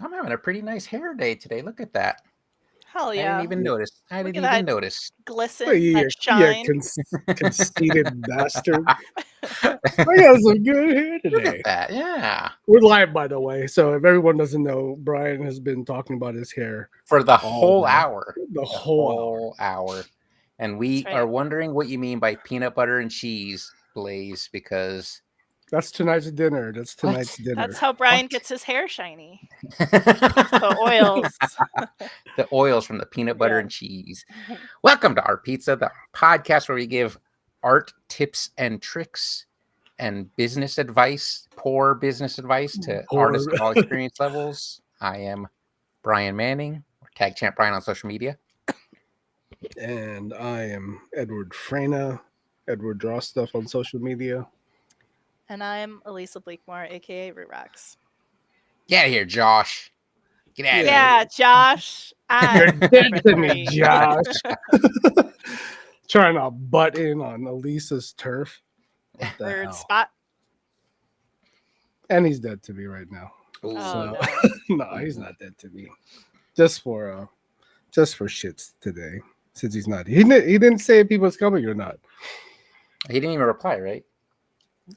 I'm having a pretty nice hair day today. Look at that. Hell I didn't yeah. even notice. I Look didn't at even that notice. glisten, that You shine. conceited bastard. I got some good hair Look today. at that. Yeah. We're live, by the way. So if everyone doesn't know, Brian has been talking about his hair For the all whole day. hour. The whole hour. And we That's right. are wondering what you mean by peanut butter and cheese, Blaze, because That's tonight's dinner. That's tonight's dinner. That's how Brian What? gets his hair shiny. the The oils. oils from the peanut butter Yeah. and cheese. Welcome to Art Pizza, the podcast where we give art tips and tricks and business advice, poor business advice to artists of all experience levels. I am Brian Manning, or Tag Champ Brian on social media. And I am Edward Freyna. Edward draws stuff on social media. And I'm Elisa Bleakmore, aka Rurax. Get out of here, Josh. Get out of Yeah, Josh. You're I'm dead number to me, 3. Josh. Trying to butt in on Elisa's turf. What the Third hell? spot. And he's dead to me right now. here. Ooh. Oh, So no, he's not dead to me. Just for shits today. Since he's not, he didn't say if he was coming or not. He didn't even reply, right?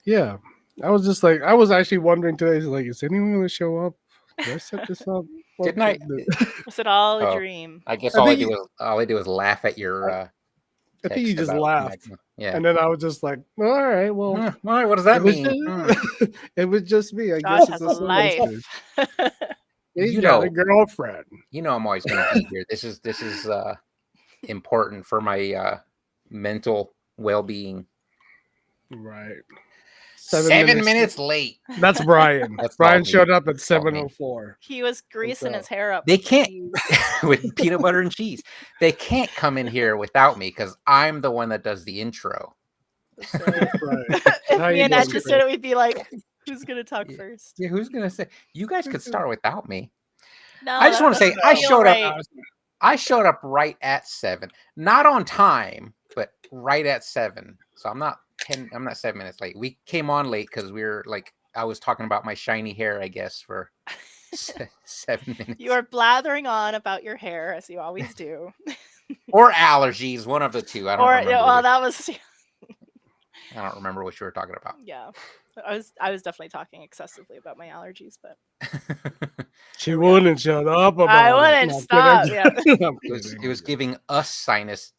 Yeah, I was just like, I was actually wondering today. Like, is anyone going to show up? Did I set this up? Didn't I? Was it all a Oh. dream? I guess I all I think do is laugh at your. I think you text just about laughed, Magma. Yeah. and then I was just like, all right, well, All right. What does that it was mean? just, it was just me. I Josh guess has it's a life. He's You got know. a girlfriend. You know I'm always going to be here. This is important for my mental well-being. Right. 7 minutes late. That's Brian. That's Brian not me. showed up at That's not me. 7:04. He was greasing his hair up. They can't Jeez. with peanut butter and cheese. They can't come in here without me because I'm the one that does the intro. That's right. Right. If How me you and doing, Ed just Chris? did it, we'd be like, who's going to talk Yeah. first? Yeah, who's gonna say? You guys could start without me. No, I just that want to say doesn't I feel showed up. right. I showed up right at 7, not on time, but right at 7. So I'm not 7 minutes late. We came on late because we were like, I was talking about my shiny hair, I guess, for 7 minutes. You are blathering on about your hair, as you always do. Or allergies, one of the two. I don't remember. Well, that was I don't remember what you were talking about. yeah. I was definitely talking excessively about my allergies, but She wouldn't shut up about I it. wouldn't No, I'm stop. kidding. Yeah. I'm It kidding. was giving us sinus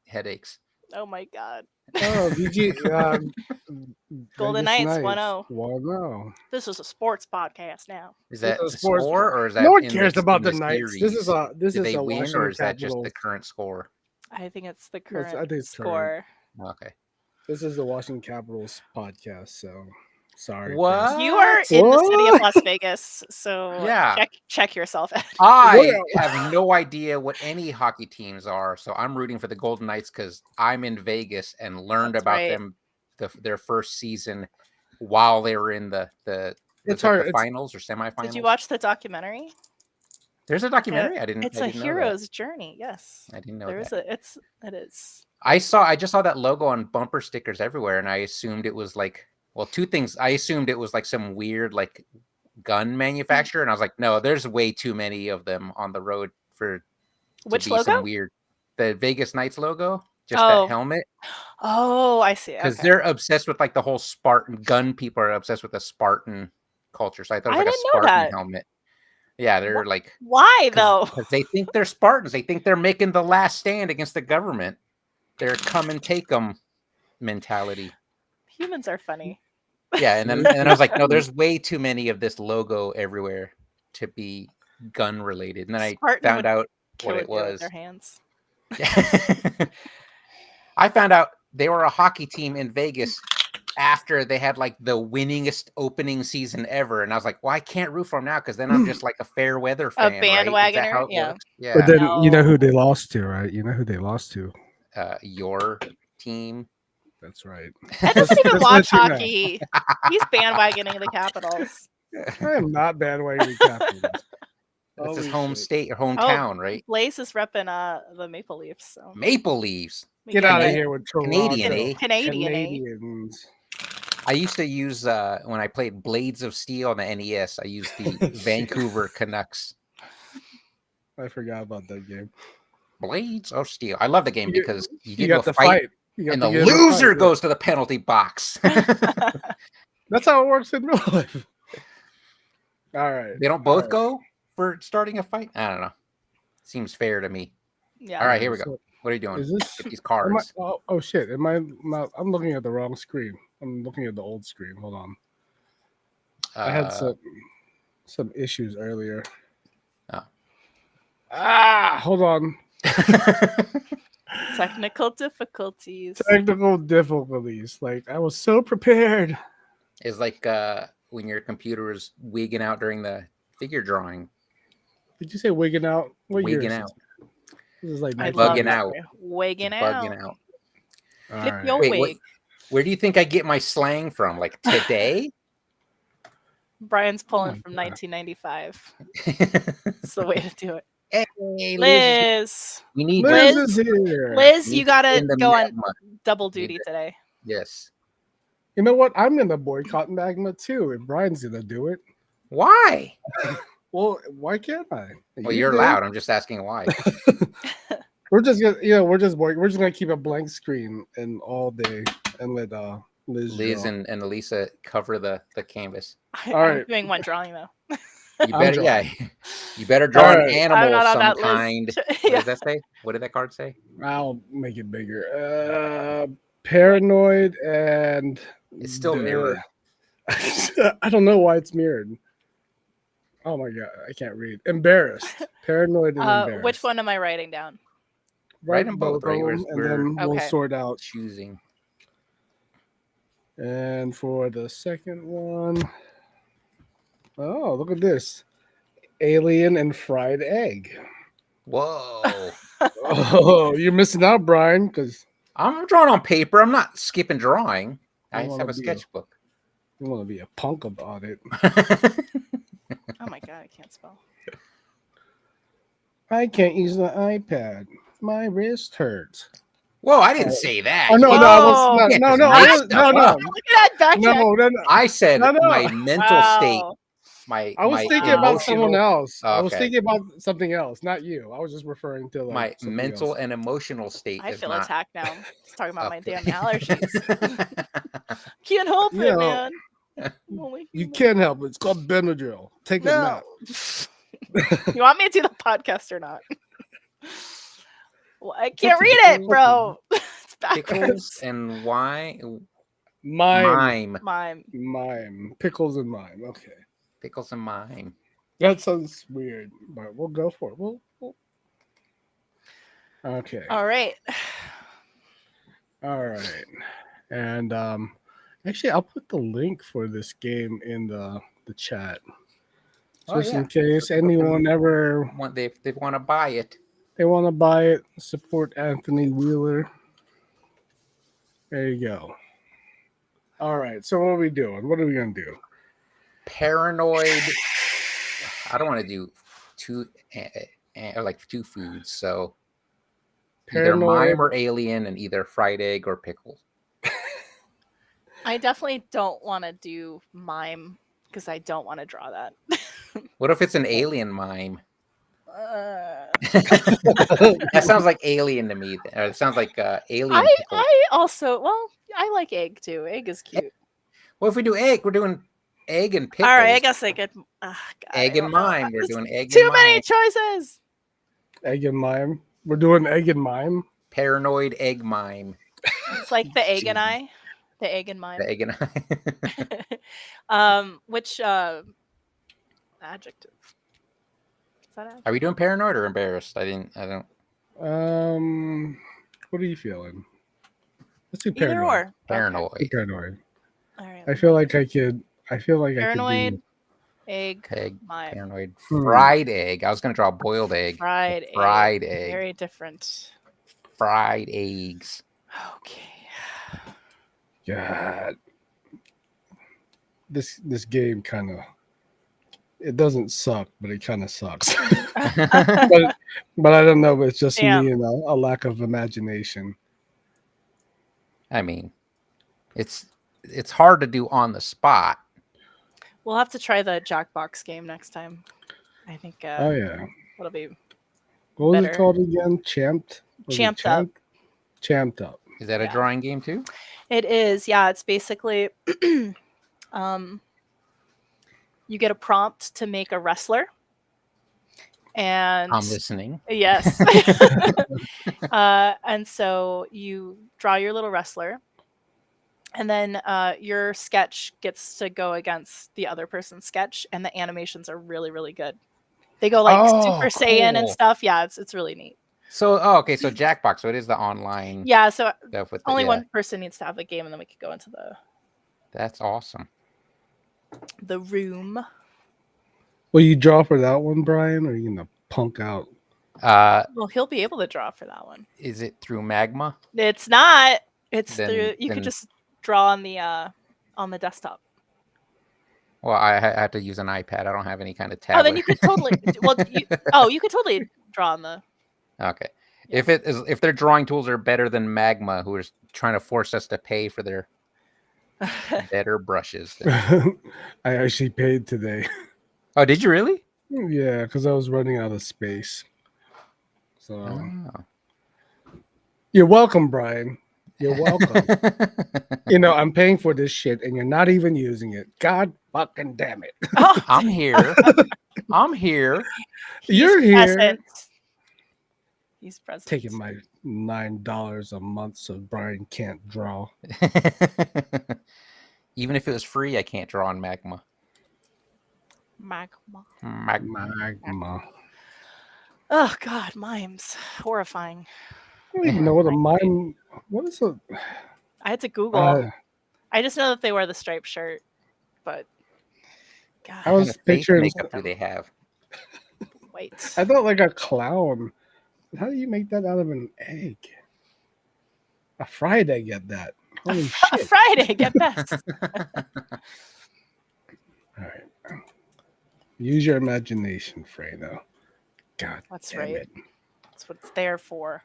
headaches. Oh my god. Oh, VG, Golden Vegas Knights 1-0. 1-0. This is a sports podcast now. Is that It's a the sports score, or is that No one in cares this- about in the this Knights. series? This Did is they a win, Washington or is that just Capitals. the current score? I think it's the I current think it's score. Okay. This is the Washington Capitals podcast. So sorry. What? Chris. You are in the city of What? Las Vegas, so Yeah. check yourself, Ed. I have no idea what any hockey teams are, so I'm rooting for the Golden Knights because I'm in Vegas and learned That's about right. them their first season while they were in the It's hard. the finals or semifinals. Did you watch the documentary? There's a documentary. I didn't. It's I a didn't know hero's journey. Yes, that. I didn't know there that. is it is. I just saw that logo on bumper stickers everywhere, and I assumed it was like, well, two things. I assumed it was like some weird like gun manufacturer, and I was like, no, there's way too many of them on the road for Which to be logo? some weird. The Vegas Knights logo, just Oh. that helmet, Oh, I see. because Okay. they're obsessed with like the whole Spartan gun. People are obsessed with the Spartan culture, so I thought it was I like a didn't know Spartan that. helmet. Yeah, they're like, Why though? because they think they're Spartans. They think they're making the last stand against the government. They're come and take them mentality. Humans are funny. Yeah, and then I was like, no, there's way too many of this logo everywhere to be gun related. And then I Spartan found would out Kill what it it with was. their hands. I found out they were a hockey team in Vegas after they had like the winningest opening season ever, and I was like, well, I can't root for them now because then I'm just like a fair weather fan, right? Is that bandwagoner? how it Yeah. works? Yeah. But then you know No. who they lost to, right? You know who they lost to. Your team. That's right. Ed doesn't even Just watch let you know. hockey. He's bandwagoning the Capitals. I am not bandwagoning Capitals. That's his Holy home shit. state or hometown, right? Blaze is repping the Maple Leafs. So Maple Leaves. we Get get out of it. here with Toronto. Canadian, eh? Canadian, eh? Canadians. I used to use when I played Blades of Steel on the NES. I used the Vancouver Canucks. I forgot about that game. Blades of Steel. I love the game You- because you You get got into the a fight, You got and to the get in the loser fight, yeah. goes to the penalty box. That's how it works in real life. All right. They don't all both right. go for starting a fight. I don't know. Seems fair to me. Yeah. All right, here we So, go. What are you doing? Is this Get these am I, cards. oh shit? Am I not? I'm looking at the wrong screen. I'm looking at the old screen. Hold on. I had some issues earlier. Oh. Hold on. Technical difficulties. Technical difficulties. Like I was so prepared. It's like when your computer is wigging out during the figure drawing. Did you say wigging out? What year Wigging is out. this is like I 19 love Bugging that. out. Wigging Bugging out. out. All Flip right. your Wait, wig. where do you think I get my slang from? Like today? Brian's pulling my from God. 1995. Hey, It's the way to do it. Liz. Liz. We need Liz Liz- is here. Liz, need you gotta in the go on magma. double duty Need today. Yes. You know what? I'm gonna boycott Magma too. If Brian's gonna do it, Why? well, why can't I? Well, You you're do. loud. I'm just asking why. We're just gonna, we're just gonna keep a blank screen and all day and let Liz Liz draw. and Elisa cover the canvas. I'm right. doing one drawing though. You I'm better, drawing. you better draw All an right. animal I'm not of on some that kind. list. What Yeah. does that say? What did that card say? I'll make it bigger. Paranoid and It's still mirrored. I don't know why it's mirrored. Oh my god, I can't read. Embarrassed, paranoid, and embarrassed. Which one am I writing down? Write 'em both, right? of We're- them, and we're- then we'll Okay. sort out. Choosing. And for the second one, oh, look at this. Alien and fried egg. Whoa. Oh, you're missing out, Brian, because I'm drawing on paper. I'm not skipping drawing. I I just wanna have a be a- sketchbook. you want to be a punk about it. Oh my god, I can't spell. I can't use the iPad. My wrist hurts. Whoa, I didn't say that. Oh no, You no, I Whoa. was can't no, just no, make I was, no, stuff no, up. Look at that back check. no, no. I said No, no. my mental state. Wow. My I was my thinking about someone emotional- else. I was Okay. thinking about something else, not you. I was just referring to like my something mental else. and emotional state. I is feel not attacked now. Just talking about my up. damn allergies. Can't help You it, know, man. I'm only You human. can't help it. It's called Benadryl. Take it No. now. You want me to do the podcast or not? Well, I can't read it, bro. It's Pickles backwards. and wine. Mime. Mime. Mime. Pickles and mime. Okay. Pickles and mime. That sounds weird, but we'll go for it. Okay. All right. All right. And actually I'll put the link for this game in the chat. Oh, Just yeah. in case anyone ever They want to buy it. they want to buy it, support Anthony Wheeler. There you go. All right. So what are we doing? What are we gonna do? Paranoid. I don't want to do two like two foods. So either Paranoid. mime or alien, and either fried egg or pickle. I definitely don't want to do mime because I don't want to draw that. What if it's an alien mime? Uh, That sounds like alien to me. It sounds like alien pickle. I also, well, I like egg too. Egg is cute. Well, if we do egg, we're doing egg and pickle. All right, I guess I could. God, Egg I and don't know. mime. We're It's doing egg Too and many mime. choices. Egg and mime. We're doing egg and mime. Paranoid egg mime. It's like the egg and Jeez. I, the egg and mime. The egg and I. Which adjective? Is that adjective? Are we doing paranoid or embarrassed? I don't. What are you feeling? Let's do Either paranoid. or. Okay. Paranoid. Do paranoid. All right. I feel like I could. Paranoid, egg, Egg. mime, Paranoid. Hmm. Fried egg. I was gonna draw a boiled egg. fried egg. Fried egg. Very different. Fried eggs. Okay. God, this game kind of. It doesn't suck, but it kind of sucks. but I don't know. It's just Yeah. me and a lack of imagination. I mean, it's it's hard to do on the spot. We'll have to try the Jackbox game next time. I think Oh yeah. it'll be What was better. it called again? Champed? Was it Champed Up. Champed Up. Is that a Yeah. drawing game too? It is, yeah. It's basically you get a prompt to make a wrestler. And I'm listening. yes. And so you draw your little wrestler, and then your sketch gets to go against the other person's sketch, and the animations are really, really good. They go like Super Saiyan and cool. stuff. Yeah, it's really neat. So, okay, so Jackbox. So it is the online Yeah, so stuff with only yeah. one person needs to have the game, and then we could go into That's awesome. the room. Will you draw for that one, Brian, or are you gonna punk out? Well, he'll be able to draw for that one. Is it through Magma? It's not. It's Then- through. You then- could just draw on the desktop. Well, I have to use an iPad. I don't have any kind of tablet. Oh, then you could totally. You could totally draw on the. Okay. Yeah. If their drawing tools are better than Magma, who is trying to force us to pay for their better brushes. then- I actually paid today. Oh, did you really? Yeah, because I was running out of space. So Oh. you're welcome, Brian. You're welcome. I'm paying for this shit and you're not even using it. God fucking damn it. Oh, I'm here. I'm here. You're he's here. present. He's present. Taking my $9 a month so Brian can't draw. Even if it was free, I can't draw on Magma. Magma. Magma. Oh God, mimes. Horrifying. I don't even know what a mime. What is a? I had to Google. I just know that they wear the striped shirt, but God, I What was kind of face picturing. makeup do they have? wait. I thought like a clown. How do you make that out of an egg? A fried egg at that. Holy shit! Friday, get best. All right. Use your imagination, Fredo. God That's damn right. it. That's what it's there for.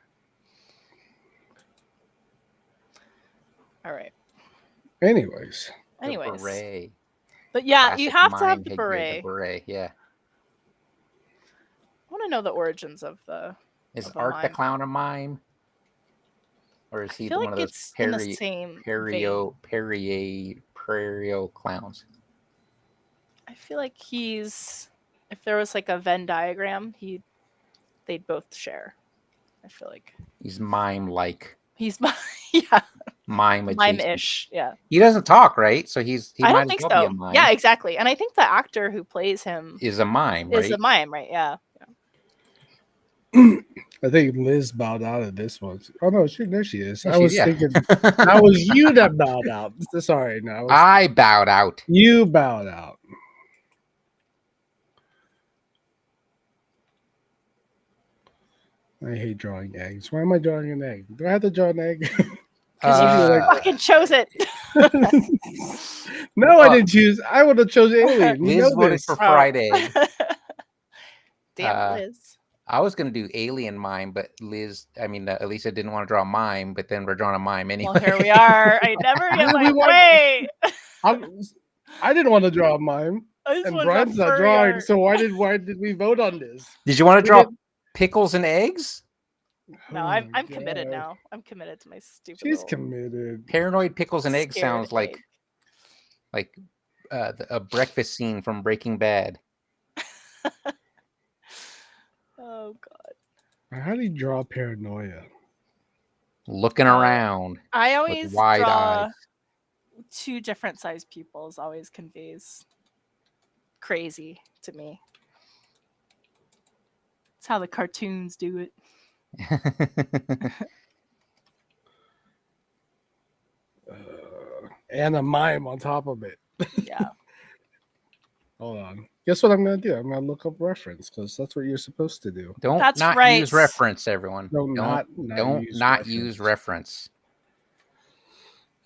All right. Anyways, The Anyways, beret. but yeah, you Classic have to mime have the headgear, beret. beret, yeah. I want to know the origins of the. Is Of a Art the mime. Clown a mime? Or is I he feel one like of those it's in the same vein. Perio clowns? I feel like he's. If there was like a Venn diagram, they'd both share. I feel like He's mime-like. he's yeah, Mime adjacent. mime-ish. Yeah, He doesn't talk, right? So he I might don't as think well so. be a mime. Yeah, exactly. And I think the actor who plays him Is a mime, right? is a mime, right? Yeah. I think Liz bowed out of this one. Oh no, there she is. Yeah, I was yeah. thinking that was you that bowed out. Sorry, no, I bowed out. you bowed out. I hate drawing eggs. Why am I drawing an egg? Do I have to draw an egg? 'Cause Uh, Fucking chose it. No, I didn't choose. I would have chosen Alien. You Liz know voted this. for Friday. Damn, Uh, Liz. I was gonna do alien mime, but Elisa didn't want to draw a mime, but then we're drawing a mime anyway. Well, here we are. I never get my We want- way. I didn't want to draw a mime, I just and want Brian's that not furry drawing. art. So why did we vote on this? Did you want to We draw did- pickles and eggs? No, Oh I'm my committed God. now. I'm committed to my stupid. She's little committed. Paranoid pickles and eggs scared sounds like egg. a breakfast scene from Breaking Bad. Oh God. How do you draw paranoia? Looking Uh, around I with always wide draw eyes. two different sized pupils. Always conveys crazy to me. It's how the cartoons do it. And a mime on top of it. Yeah. Hold on. Guess what I'm gonna do? I'm gonna look up reference because that's what you're supposed to do. Don't That's not right. use reference, everyone. No, don't not use reference.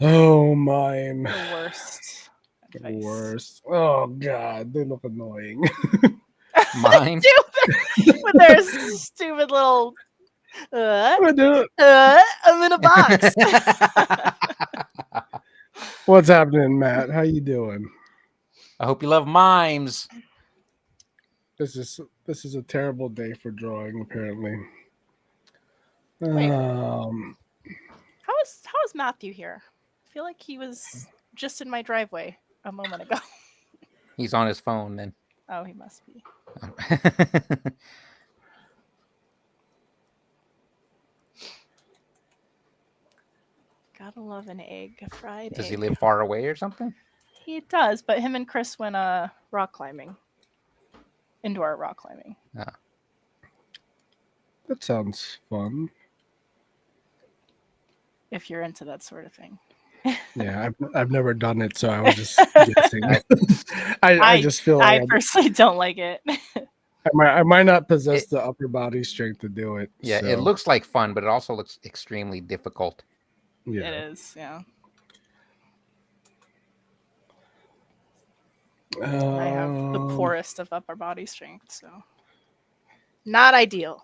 Oh, mime. The worst. The advice. worst. Oh god, they look annoying. Mime. Stupid with their stupid little. I'm gonna do it. I'm in a box. What's happening, Matt? How you doing? I hope you love mimes. This is a terrible day for drawing, apparently. Wait. Um, How is Matthew here? I feel like he was just in my driveway a moment ago. He's on his phone then. Oh, he must be. Gotta love an egg, a fried Does egg. he live far away or something? He does, but him and Chris went rock climbing. Indoor rock climbing. that sounds fun. If you're into that sort of thing. Yeah, I've never done it, so I was just guessing. I just feel I like personally don't like it. I might not possess the upper body strength to do it. Yeah, so, it looks like fun, but it also looks extremely difficult. yeah. It is, yeah. I have the poorest of upper body strength, so not ideal.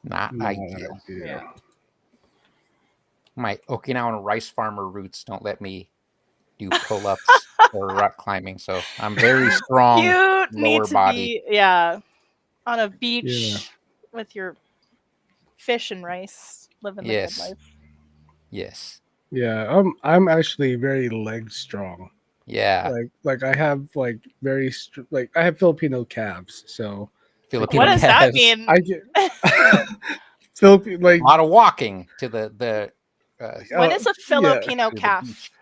Not No ideal. idea. Yeah. My Okinawan rice farmer roots don't let me do pull-ups or rock climbing, so I'm very strong. You need lower to body. be, on a beach with your fish and rice, living the Yes. good life. Yes. Yeah, I'm actually very leg strong. Yeah. Like I have like like I have Filipino calves, so Filipino What does that calves. mean? I get like A lot of walking to the What is a Filipino to the calf? beach.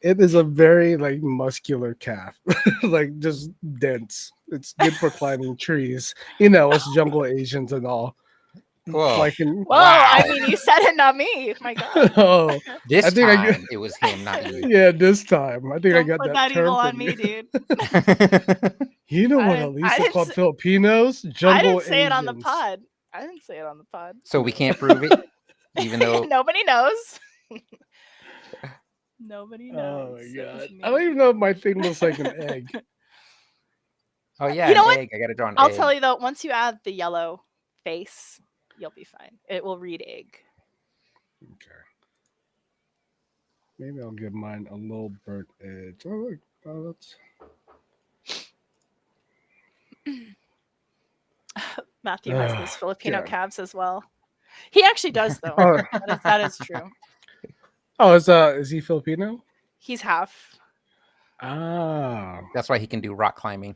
it is a very like muscular calf, like just dense. It's good for climbing trees. You know, us jungle Asians and all. Whoa. Like in, Whoa, Wow. I mean, you said it, not me. My God. oh This I think I get- time it was him, not you. yeah, this time I think I Don't got put that that term evil on from me, you. dude. You know I what didn't- I Elisa didn't called s- Filipinos? I Jungle didn't say it on the Asians. pod. I didn't say it on the pod. So we can't prove it, even though Nobody knows. Nobody Oh knows. my It was god! I don't me. even know if my thing looks like an egg. oh yeah, You know an what? egg. I gotta draw an I'll egg. tell you though, once you add the yellow face, you'll be fine. It will read egg. Okay. Maybe I'll give mine a little burnt edge. Oh, look. Oh, that's Matthew has those Filipino yeah. calves as well. He actually does though. Oh, That is true. oh, is he Filipino? He's half. Ah, That's why he can do rock climbing.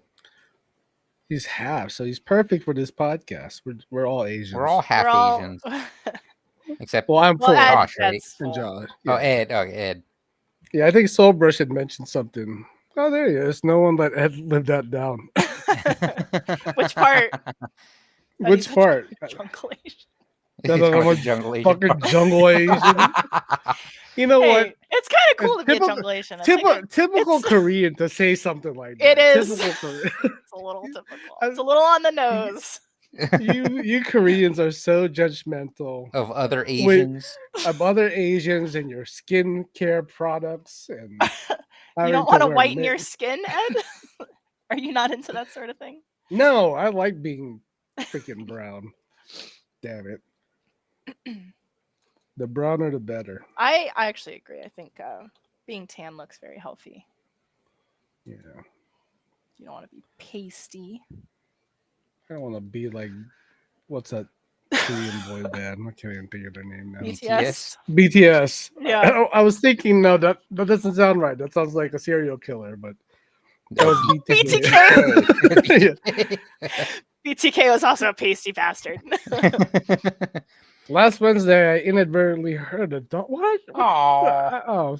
he's half, so he's perfect for this podcast. We're all Asians. We're all half We're all- Asians, except Well, I'm well, full. Ed, Josh, right? Ed's And full. Josh. oh Yeah. Ed, oh Ed. Yeah, I think Soulbrush had mentioned something. Oh, there he is. No one let Ed live that down. Which part? That Which he's a part? jungle Asian. He's That's called what the jungle Asian. Fucking jungle Asian. You know what? Hey, it's kind of cool to be a Typical- jungle Asian. It's, like Typical it's- Korean to say something like It that. is. Typical Korean. it's a little typical. It's a little on the nose. you Koreans are so judgmental of other Wait. Asians. of other Asians and your skincare products and You don't want to whiten your skin, Ed? Are you not into that sort of thing? No, I like being freaking brown. Damn it. The browner the better. I actually agree. I think being tan looks very healthy. Yeah. You don't want to be pasty. I don't want to be like what's that Korean boy band? I can't even think of their name now. BTS. BTS. Yeah. I was thinking, no, that doesn't sound right. That sounds like a serial killer, but that was BTK. Yeah. BTK was also a pasty bastard. Last Wednesday, I inadvertently heard a dog. What? Aw. Oh,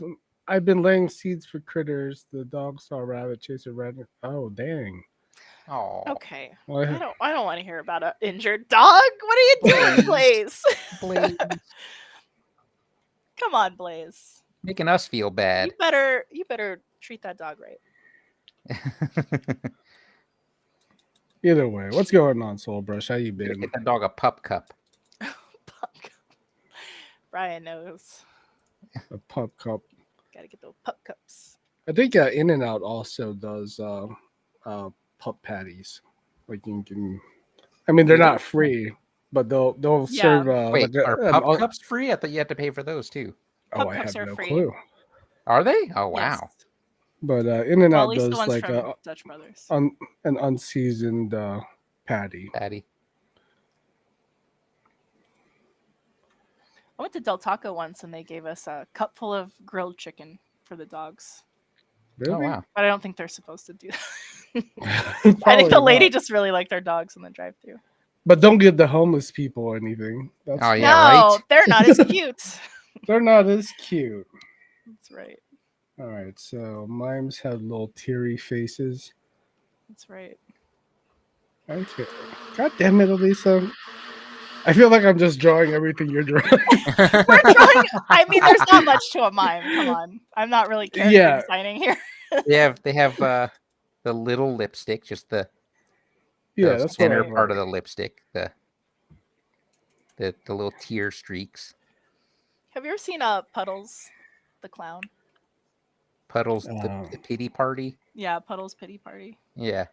I've been laying seeds for critters. The dog saw a rabbit, chased a rabbit. Oh, dang. Oh, Okay. Well, I don't want to hear about an injured dog. What are you doing, Blaze? Blaze. Come on, Blaze. Making us feel bad. You better treat that dog right. either way, what's going on, Soulbrush? How you Gotta been? Get that dog a pup cup. Puck. Brian knows. A pup cup. Gotta get those pup cups. I think In-N-Out also does pup patties. Like you can. I mean, they're not free, but they'll Yeah. serve. Wait, like are pup cups free? I thought you had to pay for those too. Oh, Pup I cups have are no free. clue. Are they? Oh Yes. wow. But In and Well, at Out least the does ones like from Dutch Brothers. an unseasoned patty. Patty. I went to Del Taco once and they gave us a cup full of grilled chicken for the dogs. Really? Oh wow. But I don't think they're supposed to do that. I Probably think the lady not. just really liked their dogs in the drive-thru. But don't give the homeless people anything. That's Oh, yeah, No, right? they're not as cute. They're not as cute. That's right. All right, so mimes have little teary faces. That's right. Okay. God damn it, Elisa. I feel like I'm just drawing everything you're drawing. We're drawing. I mean, there's not much to a mime. Come on, I'm not really character Yeah. designing here. they have the little lipstick, just the Yeah, that's what center I part want. of the lipstick, the little tear streaks. Have you ever seen Puddles, the clown? Puddles, Oh. the pity party. Yeah, Puddles Pity Party. Yeah.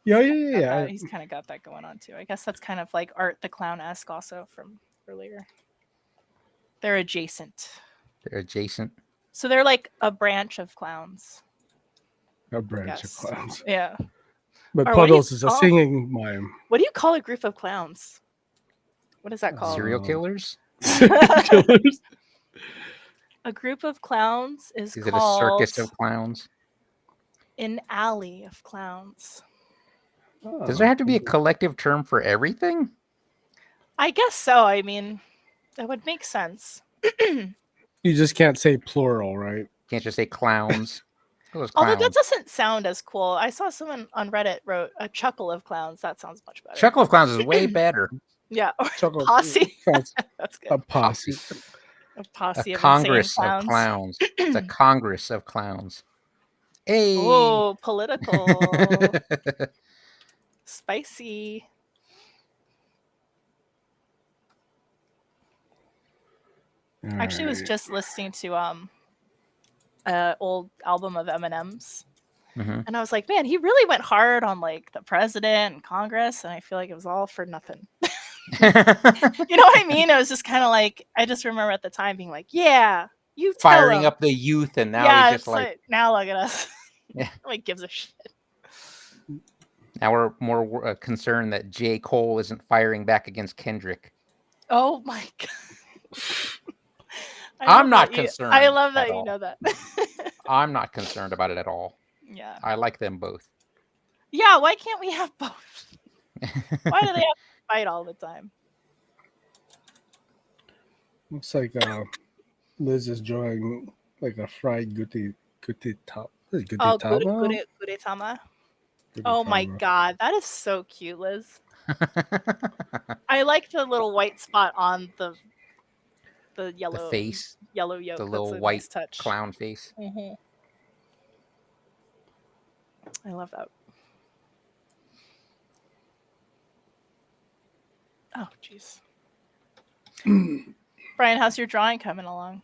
Yeah. He's kind of got that going on too. I guess that's kind of like Art the Clown-esque also from earlier. They're adjacent. They're adjacent. So they're like a branch of clowns. A branch of Yes. clowns. Yeah. But Or what do you Puddles is a call- singing mime. What do you call a group of clowns? What is that called? Serial Oh. killers? Killers. A group of clowns is Is it a called circus of clowns? an alley of clowns. Does there have to be a collective term for everything? I guess so. I mean, that would make sense. You just can't say plural, right? Can't just say clowns. Those Although clowns. that doesn't sound as cool. I saw someone on Reddit wrote a chuckle of clowns. That sounds much better. Chuckle of clowns is way better. Yeah. Or Chuckle- posse. sounds- That's good. A posse. A posse A of congress insane of clowns. clowns. It's a congress of clowns. Hey. Oh, political. Spicy. I actually was Alright. just listening to a old album of Eminem's, Mhm. and I was like, man, he really went hard on like the president and Congress, and I feel like it was all for nothing. You know what I mean? It was just kind of like, I just remember at the time being like, yeah, you tell Firing him. up the youth, and now yeah, he's it's just like, now look at us. Yeah. Nobody gives a shit. now we're more concerned that J. Cole isn't firing back against Kendrick. Oh my god. I'm not I concerned love that at you all. know that. I'm not concerned about it at all. Yeah. I like them both. Yeah, why can't we have both? Why do they have to fight all the time? Looks like Liz is drawing like a fried gutitama. Oh, Gutitama? Gudetama. Oh my god, that is so cute, Liz. I like the little white spot on the yellow The face, yellow yolk. the That's little a white nice touch. clown face. Hmm. I love that. Oh, jeez. Brian, how's your drawing coming along?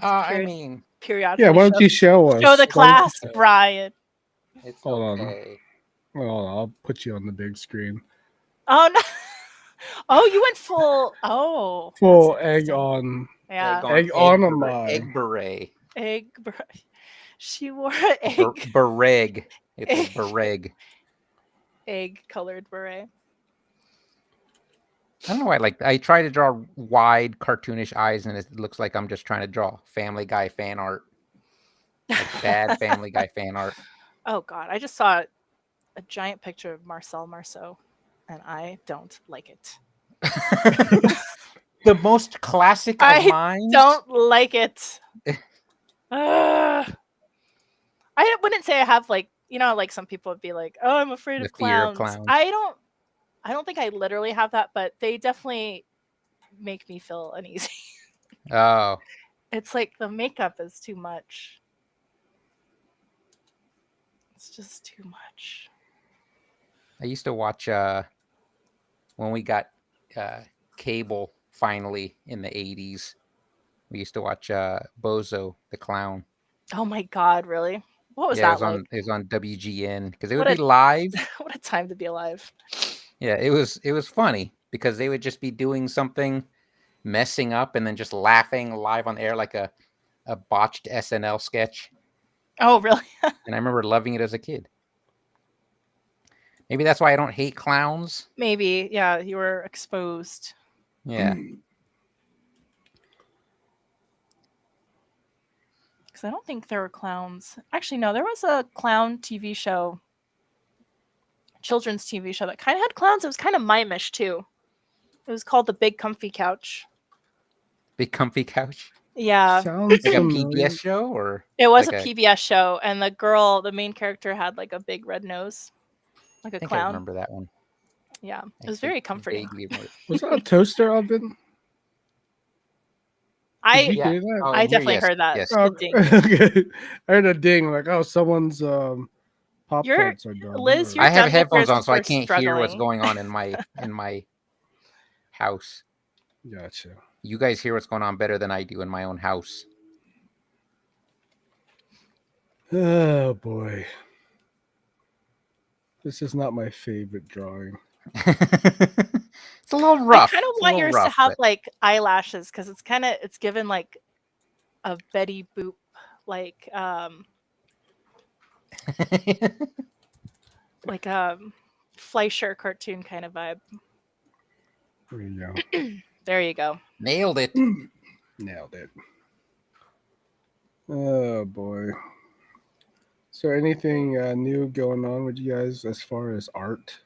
I mean, Periodically. Yeah, why don't you show us? show the Why don't you class, show- Brian? it's Hold on. okay. Well, I'll put you on the big screen. Oh no! Oh, you went full. Oh, Full that's egg interesting. on. Yeah, Egg on a beret- mime. egg beret. egg. She wore an egg. Bereg. It's a Egg. bereg. Egg colored beret. I don't know why. Like, I try to draw wide, cartoonish eyes, and it looks like I'm just trying to draw Family Guy fan art, like bad Family Guy fan art. Oh god, I just saw a giant picture of Marcel Marceau, and I don't like it. The most classic of I minds. Don't like it. I wouldn't say I have like, you know, like some people would be like, "Oh, I'm afraid The of fear of clowns." clowns. I don't think I literally have that, but they definitely make me feel uneasy. Oh, It's like the makeup is too much. It's just too much. I used to watch when we got cable finally in the 80s. We used to watch Bozo the Clown. Oh my god, really? What was Yeah, that like? it was on WGN because it What would be a- live. What a time to be alive. Yeah, it was funny because they would just be doing something, messing up, and then just laughing live on air like a a botched SNL sketch, Oh, really? and I remember loving it as a kid. Maybe that's why I don't hate clowns. Maybe. Yeah, you were exposed. Yeah. Because I don't think there were clowns. Actually, no, there was a clown TV show, children's TV show that kind of had clowns. It was kind of mimish too. It was called The Big Comfy Couch. Big comfy couch. Yeah, Sounds Like a familiar. PBS show, or it was like a PBS show, and the main character, had like a big red nose, like I a think I clown. remember that one. Yeah, it I was very think comforting. vaguely remember. Was that a toaster oven? Did I you Yeah. hear that? Oh, I in here, definitely yes, heard that. yes. Oh, The ding. okay. I heard a ding, like, oh, someone's pop You're- tarts are done. Liz, or- Your I have done headphones makers on, so I were can't hear what's struggling. going on in my house. Gotcha. You guys hear what's going on better than I do in my own house. Oh boy. This is not my favorite drawing. It's a little rough. I kind of It's a want little yours rough, to have but- like eyelashes because it's given like a Betty Boop like Fleischer cartoon kind of vibe. There you go. There you go. Nailed it. Nailed it. Oh boy. So anything new going on with you guys as far as art?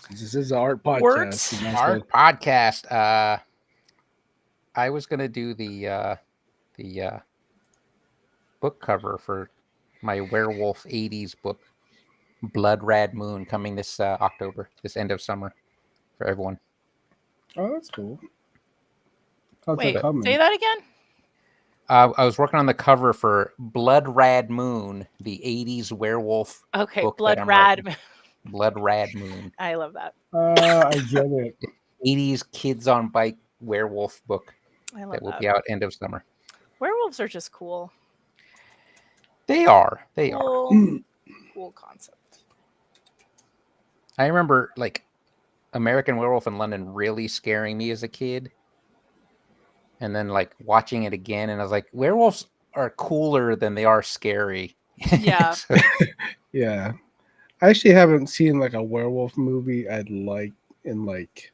This is an art podcast. Works. you guys Art podcast. I was gonna do the book cover for my werewolf 80s book, Blood Rad Moon, coming this October, this end of summer, for everyone. Oh, that's cool. How's Wait, that coming? say that again. I was working on the cover for Blood Rad Moon, the 80s werewolf Okay, book that Blood I'm Rad. writing. Blood Rad Moon, I love that. I get it. 80s kids on bike werewolf book I love that will that. be out end of summer. Werewolves are just cool. They are. They are. Cool concept. I remember like American Werewolf in London really scaring me as a kid. And then like watching it again, and I was like, werewolves are cooler than they are scary. Yeah. So- Yeah. I actually haven't seen like a werewolf movie I'd like in like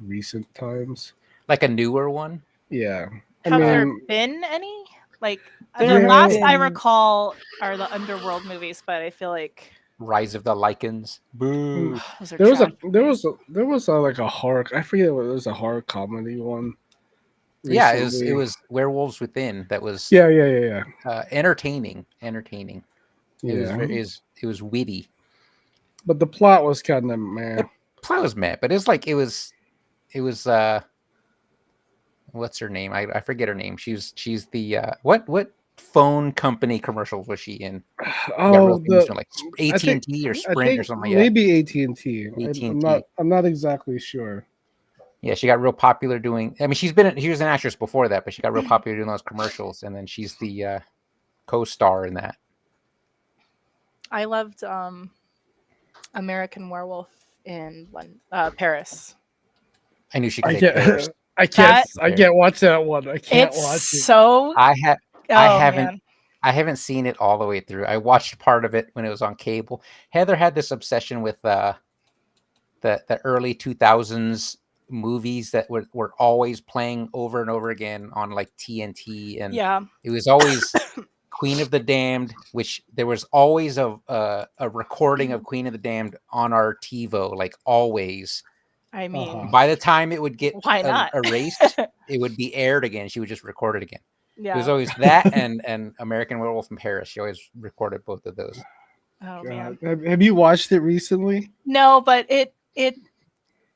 recent times. like a newer one. Yeah. Have there mean- been any? Like There the last I been- recall are the Underworld movies, but I feel like Rise of the Lycans. Boo. those are There was trash there was like a horror. I forget what it was, a horror comedy one. Yeah, it recently. was Werewolves Within that was Yeah. entertaining. It was Yeah. it was witty. But the plot was kind of man. Plot was meh, but it was what's her name? I forget her name. She's the what phone company commercials was she in? Oh, Like AT&T or Sprint or something like that. maybe AT&T. AT&T. I'm not exactly sure. Yeah, she got real popular doing. I mean, she was an actress before that, but she got real popular doing those commercials, and then she's the co-star in that. I loved American Werewolf in Paris. I knew she could I say can't. Paris. I can't. That- I can't watch that one. I can't It's watch it. so. I Oh, haven't. man. I haven't seen it all the way through. I watched part of it when it was on cable. Heather had this obsession with the early 2000s movies that were always playing over and over again on like TNT, and Yeah. it was always Queen of the Damned, which there was always a recording of Queen of the Damned on our TiVo, like always. I mean, Uh-huh. By the time it would get Why not? erased, it would be aired again. She would just record it again. It was yeah. always that and American Werewolf in Paris. She always recorded both of those. Oh God. man. Have you watched it recently? No, but it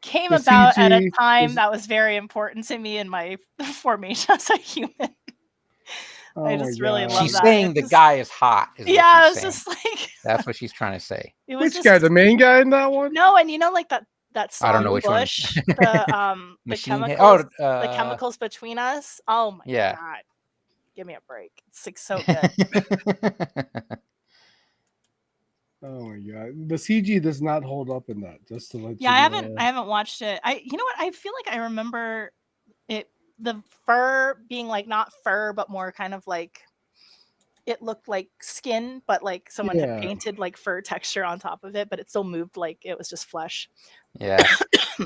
came The about at a CG time is- that was very important to me in my formation as a human. Oh I my just really God. love She's that. saying It's the just- guy is hot. Is what Yeah, she's it was saying. just like That's what she's trying to say. it was Which just guy? The main guy in that one? no, and you know, like that song I don't know which one. Bush, the Machine Head. chemicals, Oh, the chemicals between us. Oh my yeah. god, give me a break! It's like so good. Oh my God. The CG does not hold up in that. Just to let Yeah, you I know. haven't watched it. You know what? I feel like I remember it, the fur being like not fur, but more kind of like it looked like skin, but like someone Yeah. had painted like fur texture on top of it, but it still moved like it was just flesh. Yeah.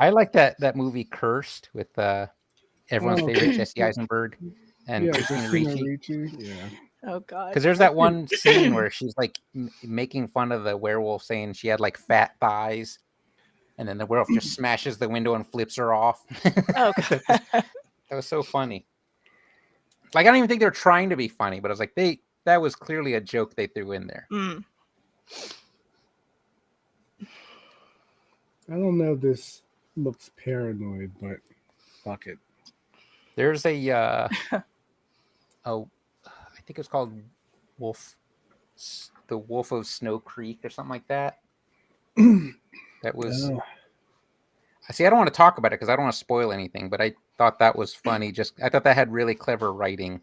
I like that movie Cursed with everyone's Oh, favorite Jesse Eisenberg and yeah, Christina Christina Ricci. Ricci. Yeah. Oh god. Because there's that one scene where she's like making fun of the werewolf, saying she had like fat thighs, and then the werewolf just smashes the window and flips her off. Oh god. That was so funny. Like I don't even think they're trying to be funny, but I was like, that was clearly a joke they threw in there. Mm. I don't know if this looks paranoid, but fuck it. There's a I think it's called the Wolf of Snow Creek or something like that. That was. I see. I don't want to talk about it because I don't want to spoil anything. But I thought that was funny. I thought that had really clever writing.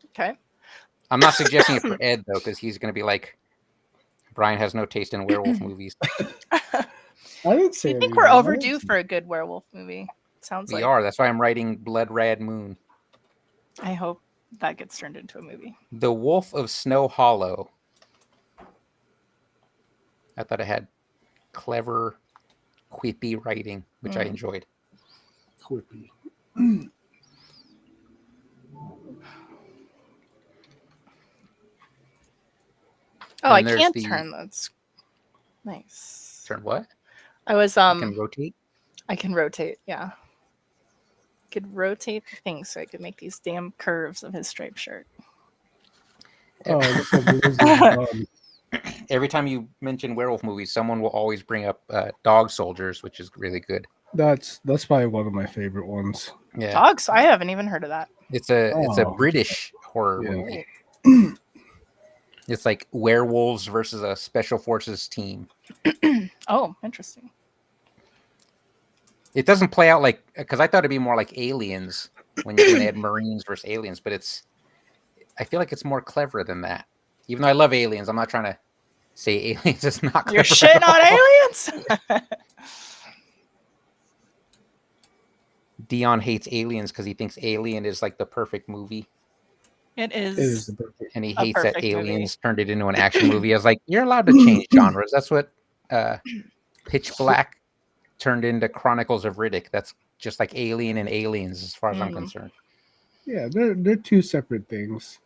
Okay. I'm not suggesting it for Ed though, because he's going to be like, Brian has no taste in werewolf movies. I didn't say I think anything. we're overdue for a good werewolf movie. Sounds We like. are. That's why I'm writing Blood Red Moon. I hope that gets turned into a movie. The Wolf of Snow Hollow. I thought it had clever, quippy writing, which I enjoyed. Quippy. Oh, I And there's can't the- turn that's nice. Turn what? I was You can rotate. I can rotate, yeah. I could rotate the thing so I could make these damn curves of his striped shirt. Oh, it looks like Liz's dog. Every time you mention werewolf movies, someone will always bring up Dog Soldiers, which is really good. That's probably one of my favorite ones. Yeah, Dogs? I haven't even heard of that. it's a Oh. British horror Yeah. movie. It's like werewolves versus a special forces team. Oh, interesting. It doesn't play out like, because I thought it'd be more like Aliens when they had Marines versus aliens, but I feel like it's more clever than that. Even though I love Aliens, I'm not trying to say Aliens is not clever. You're shitting on aliens? Dion hates Aliens because he thinks Alien is like the perfect movie. It is. It is the perfect. And he A hates that perfect movie. Aliens turned it into an action movie. I was like, you're allowed to change genres. That's what Pitch Black turned into Chronicles of Riddick. That's just like Alien and Aliens, as far as I'm concerned. Yeah, they're two separate things.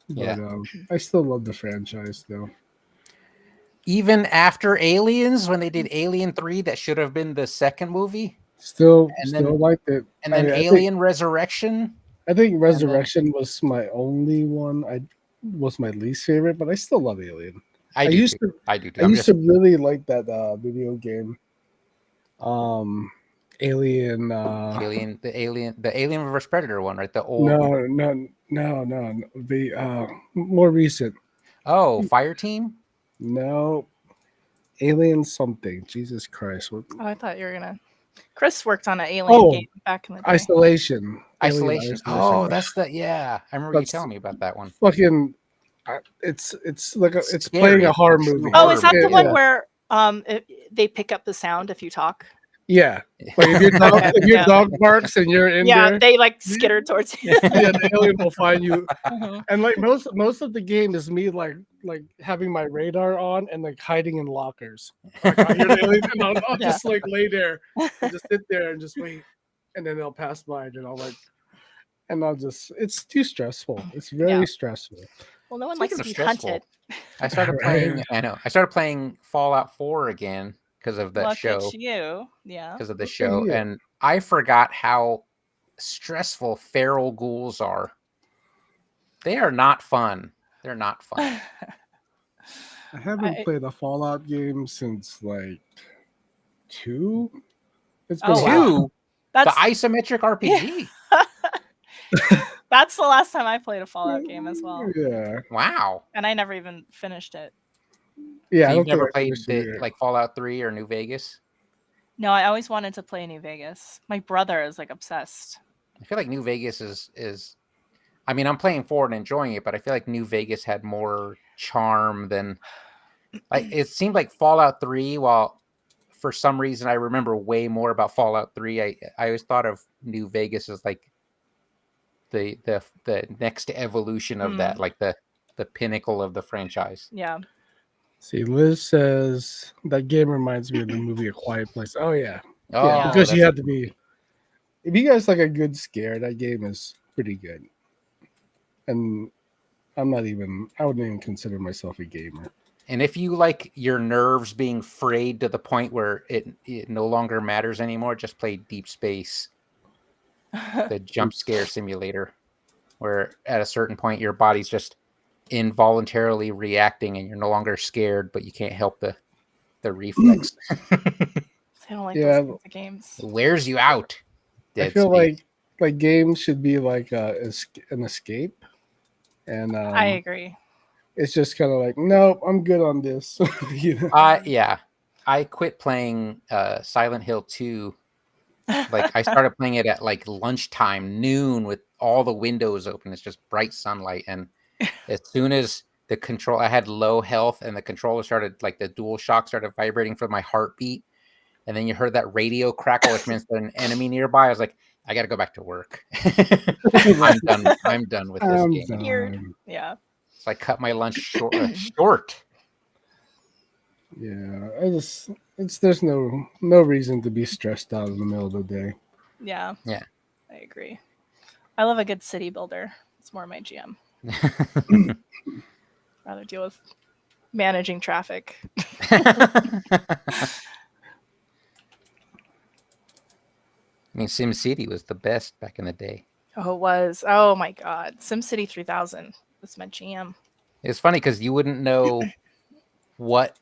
But, Yeah. I still love the franchise though. Even after Aliens, when they did Alien 3, that should have been the second movie. Still And then- liked it. And then Alien Resurrection. I think Resurrection was my only one. Was my least favorite, but I still love Alien. I I do used too. to I do too. I I'm used just, to really like that video game. Alien. the Alien vs Predator one, right? The old. No. The more recent. Oh, Fire Team. No, Alien something. Jesus Christ! What? Oh, I thought you were gonna. Chris worked on an alien game back in the day. Isolation. Alien Isolation. Oh, that's yeah. I remember you telling me about that one. Fucking. It's like it's Scary. playing a horror movie. Oh, is that the Yeah, one yeah. where they pick up the sound if you talk? Yeah. Like if your dog barks and you're in Yeah, there, they like skitter towards you. yeah, the alien will find you. Mhm. And like most of the game is me like having my radar on and like hiding in lockers. Like, I hear the alien and I'll just like lay there and just sit there and just wait, and then they'll pass by and I'll just it's too stressful. It's very Yeah. stressful. Well, no one Speaking likes to of be stressful, hunted. I started playing. I know. I started playing Fallout 4 again because of that Look show. at you. Yeah. Because of the Look at show, you. and I forgot how stressful feral ghouls are. They are not fun. They're not fun. I haven't played a Fallout game since like 2. It's been Oh, a while. Two, That's the isometric RPG. that's the last time I played a Fallout game as well, Yeah. Wow. and I never even finished it. Yeah. So I you've don't never think I played finished it yet. like Fallout 3 or New Vegas? No, I always wanted to play New Vegas. My brother is like obsessed. I feel like New Vegas is. I mean, I'm playing 4 and enjoying it, but I feel like New Vegas had more charm than. Like it seemed like Fallout 3. While for some reason I remember way more about Fallout 3, I always thought of New Vegas as like the next evolution of that, like the pinnacle of the franchise. Yeah. See, Liz says that game reminds me of the movie A Quiet Place. Oh yeah, Oh, because you that's- had to be. If you guys like a good scare, that game is pretty good. And I wouldn't even consider myself a gamer. And if you like your nerves being frayed to the point where it no longer matters anymore, just play Deep Space, the jump scare simulator, where at a certain point your body's just involuntarily reacting and you're no longer scared, but you can't help the reflex. I don't like those kinds of games. It wears you out. I feel like games should be like an escape, and I agree. it's just kind of like, nope, I'm good on this. Yeah, I quit playing Silent Hill 2. Like I started playing it at like lunchtime, noon, with all the windows open. It's just bright sunlight, and as soon as the control, I had low health, and the controller started, like the dual shock started vibrating for my heartbeat. And then you heard that radio crackle, which means there's an enemy nearby. I was like, I got to go back to work. I'm done. I'm done with this game. Weird. Yeah. So I cut my lunch short. Yeah, there's no reason to be stressed out in the middle of the day. Yeah. Yeah. I agree. I love a good city builder. It's more my jam. Rather deal with managing traffic. I mean, SimCity was the best back in the day. Oh, it was. Oh my God. SimCity 3000 was my jam. It's funny because you wouldn't know what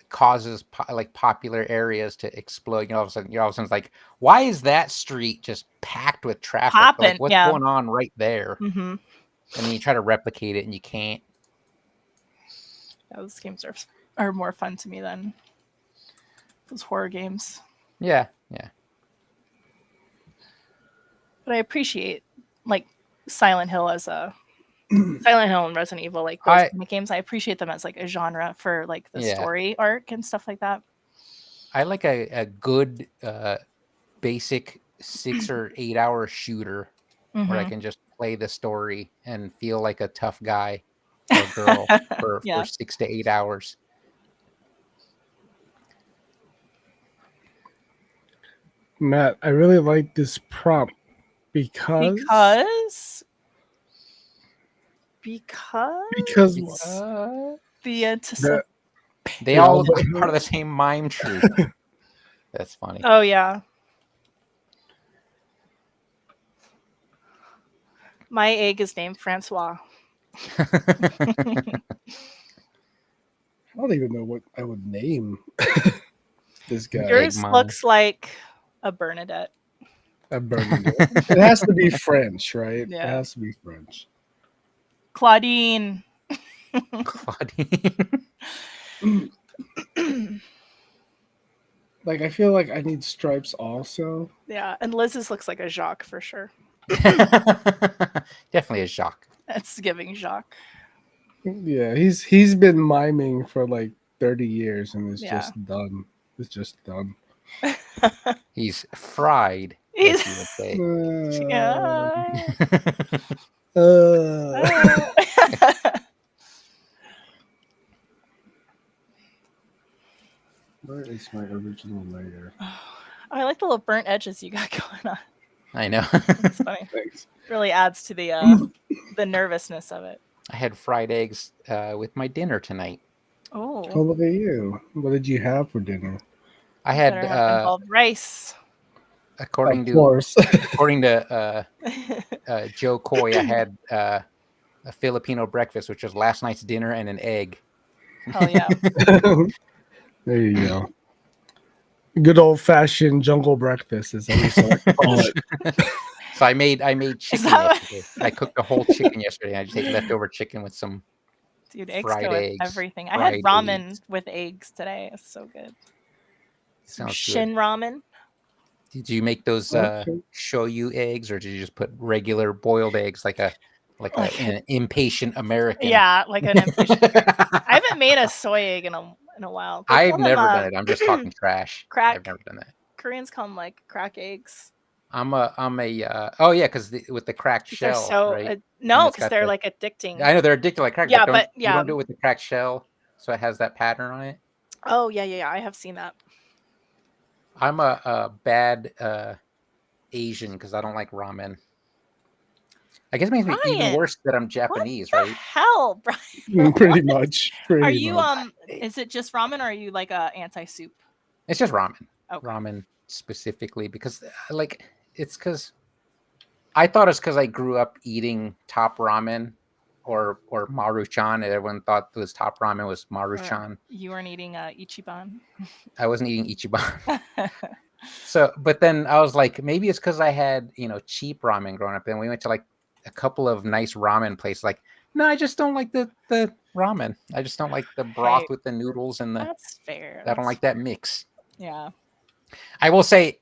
causes popular areas to explode. All of a sudden it's like, why is that street just packed with traffic? Like, what's going on right there? Mm-hmm. And then you try to replicate it and you can't. Those games are more fun to me than those horror games. Yeah. But I appreciate like Silent Hill as a Silent Hill and Resident Evil, like those kind of games. I appreciate them as like a genre for like the story arc and stuff like that. I like a good basic 6 or 8 hour shooter where I can just play the story and feel like a tough guy or girl for 6 to 8 hours. Matt, I really like this prompt because the anticipation. They all look like part of the same mime troupe. That's funny. Oh yeah. My egg is named Francois. I don't even know what I would name this guy. Yours looks like a Bernadette. A Bernadette. It has to be French, right? Yeah. It has to be French. Claudine. Claudine. Like, I feel like I need stripes also. Yeah, and Liz's looks like a Jacques for sure. Definitely a Jacques. That's giving Jacques. Yeah, he's been miming for like 30 years and it's just done. It's just done. He's fried. He's as you would say. Where is my original layer? I like the little burnt edges you got going on. I know. It's funny. Thanks. Really adds to the nervousness of it. I had fried eggs with my dinner tonight. Oh, look at you. What did you have for dinner? I had involved rice. According to Joe Coy, I had a Filipino breakfast, which was last night's dinner and an egg. Oh yeah. There you go. Good old fashioned jungle breakfast is what we call it. So I made chicken yesterday. I cooked a whole chicken yesterday. I just ate leftover chicken with some eggs fried go with eggs, everything. I had ramen with eggs today. It's so good. Sounds Shin good. ramen. Did you make those shoyu eggs, or did you just put regular boiled eggs like an impatient American? Yeah, like an impatient. I haven't made a soy egg in a while. I've never done it. I'm just talking trash. I've never done that. Koreans call them like crack eggs. I'm a oh yeah, because with the cracked They're shell, so right? no, it's because got they're the- like addicting. I know they're addicted like crack. Yeah, but but you don't do it with the cracked shell, so it has that pattern on it. Oh yeah. I have seen that. I'm a bad Asian because I don't like ramen. I guess it makes me even Brian, worse that I'm what Japanese, the right? hell, Brian? Pretty much. Are Pretty you much. Is it just ramen, or are you like a anti-soup? It's just ramen. Okay. Ramen specifically because like it's because I thought it's because I grew up eating Top Ramen or Maruchan, and everyone thought was Top Ramen was Or Maruchan. you weren't eating Ichiban. I wasn't eating Ichiban. So, but then I was like, maybe it's because I had, cheap ramen growing up. And we went to like a couple of nice ramen places. Like, no, I just don't like the ramen. I just don't like the broth Hey, with the noodles and That's fair. I don't like that mix. Yeah. I will say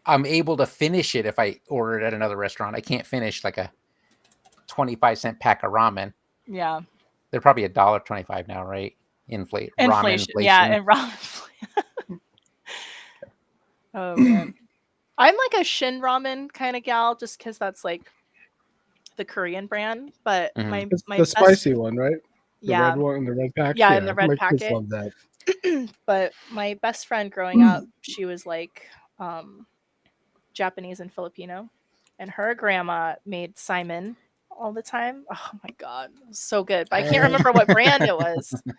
I'm able to finish it if I order it at another restaurant. I can't finish like a 25-cent pack of ramen. Yeah. They're probably $1.25 now, right? Ramen inflation. Yeah, and ramen. Oh man. I'm like a Shin Ramen kind of gal, just because that's like the Korean brand. But Mhm. my It's my the best, spicy one, right? The yeah, red one in the red pack. yeah, in the red my kids packet. love that. But my best friend growing up, she was like Japanese and Filipino, and her grandma made Simon all the time. Oh my god, it was so good. But I can't remember what brand it was. It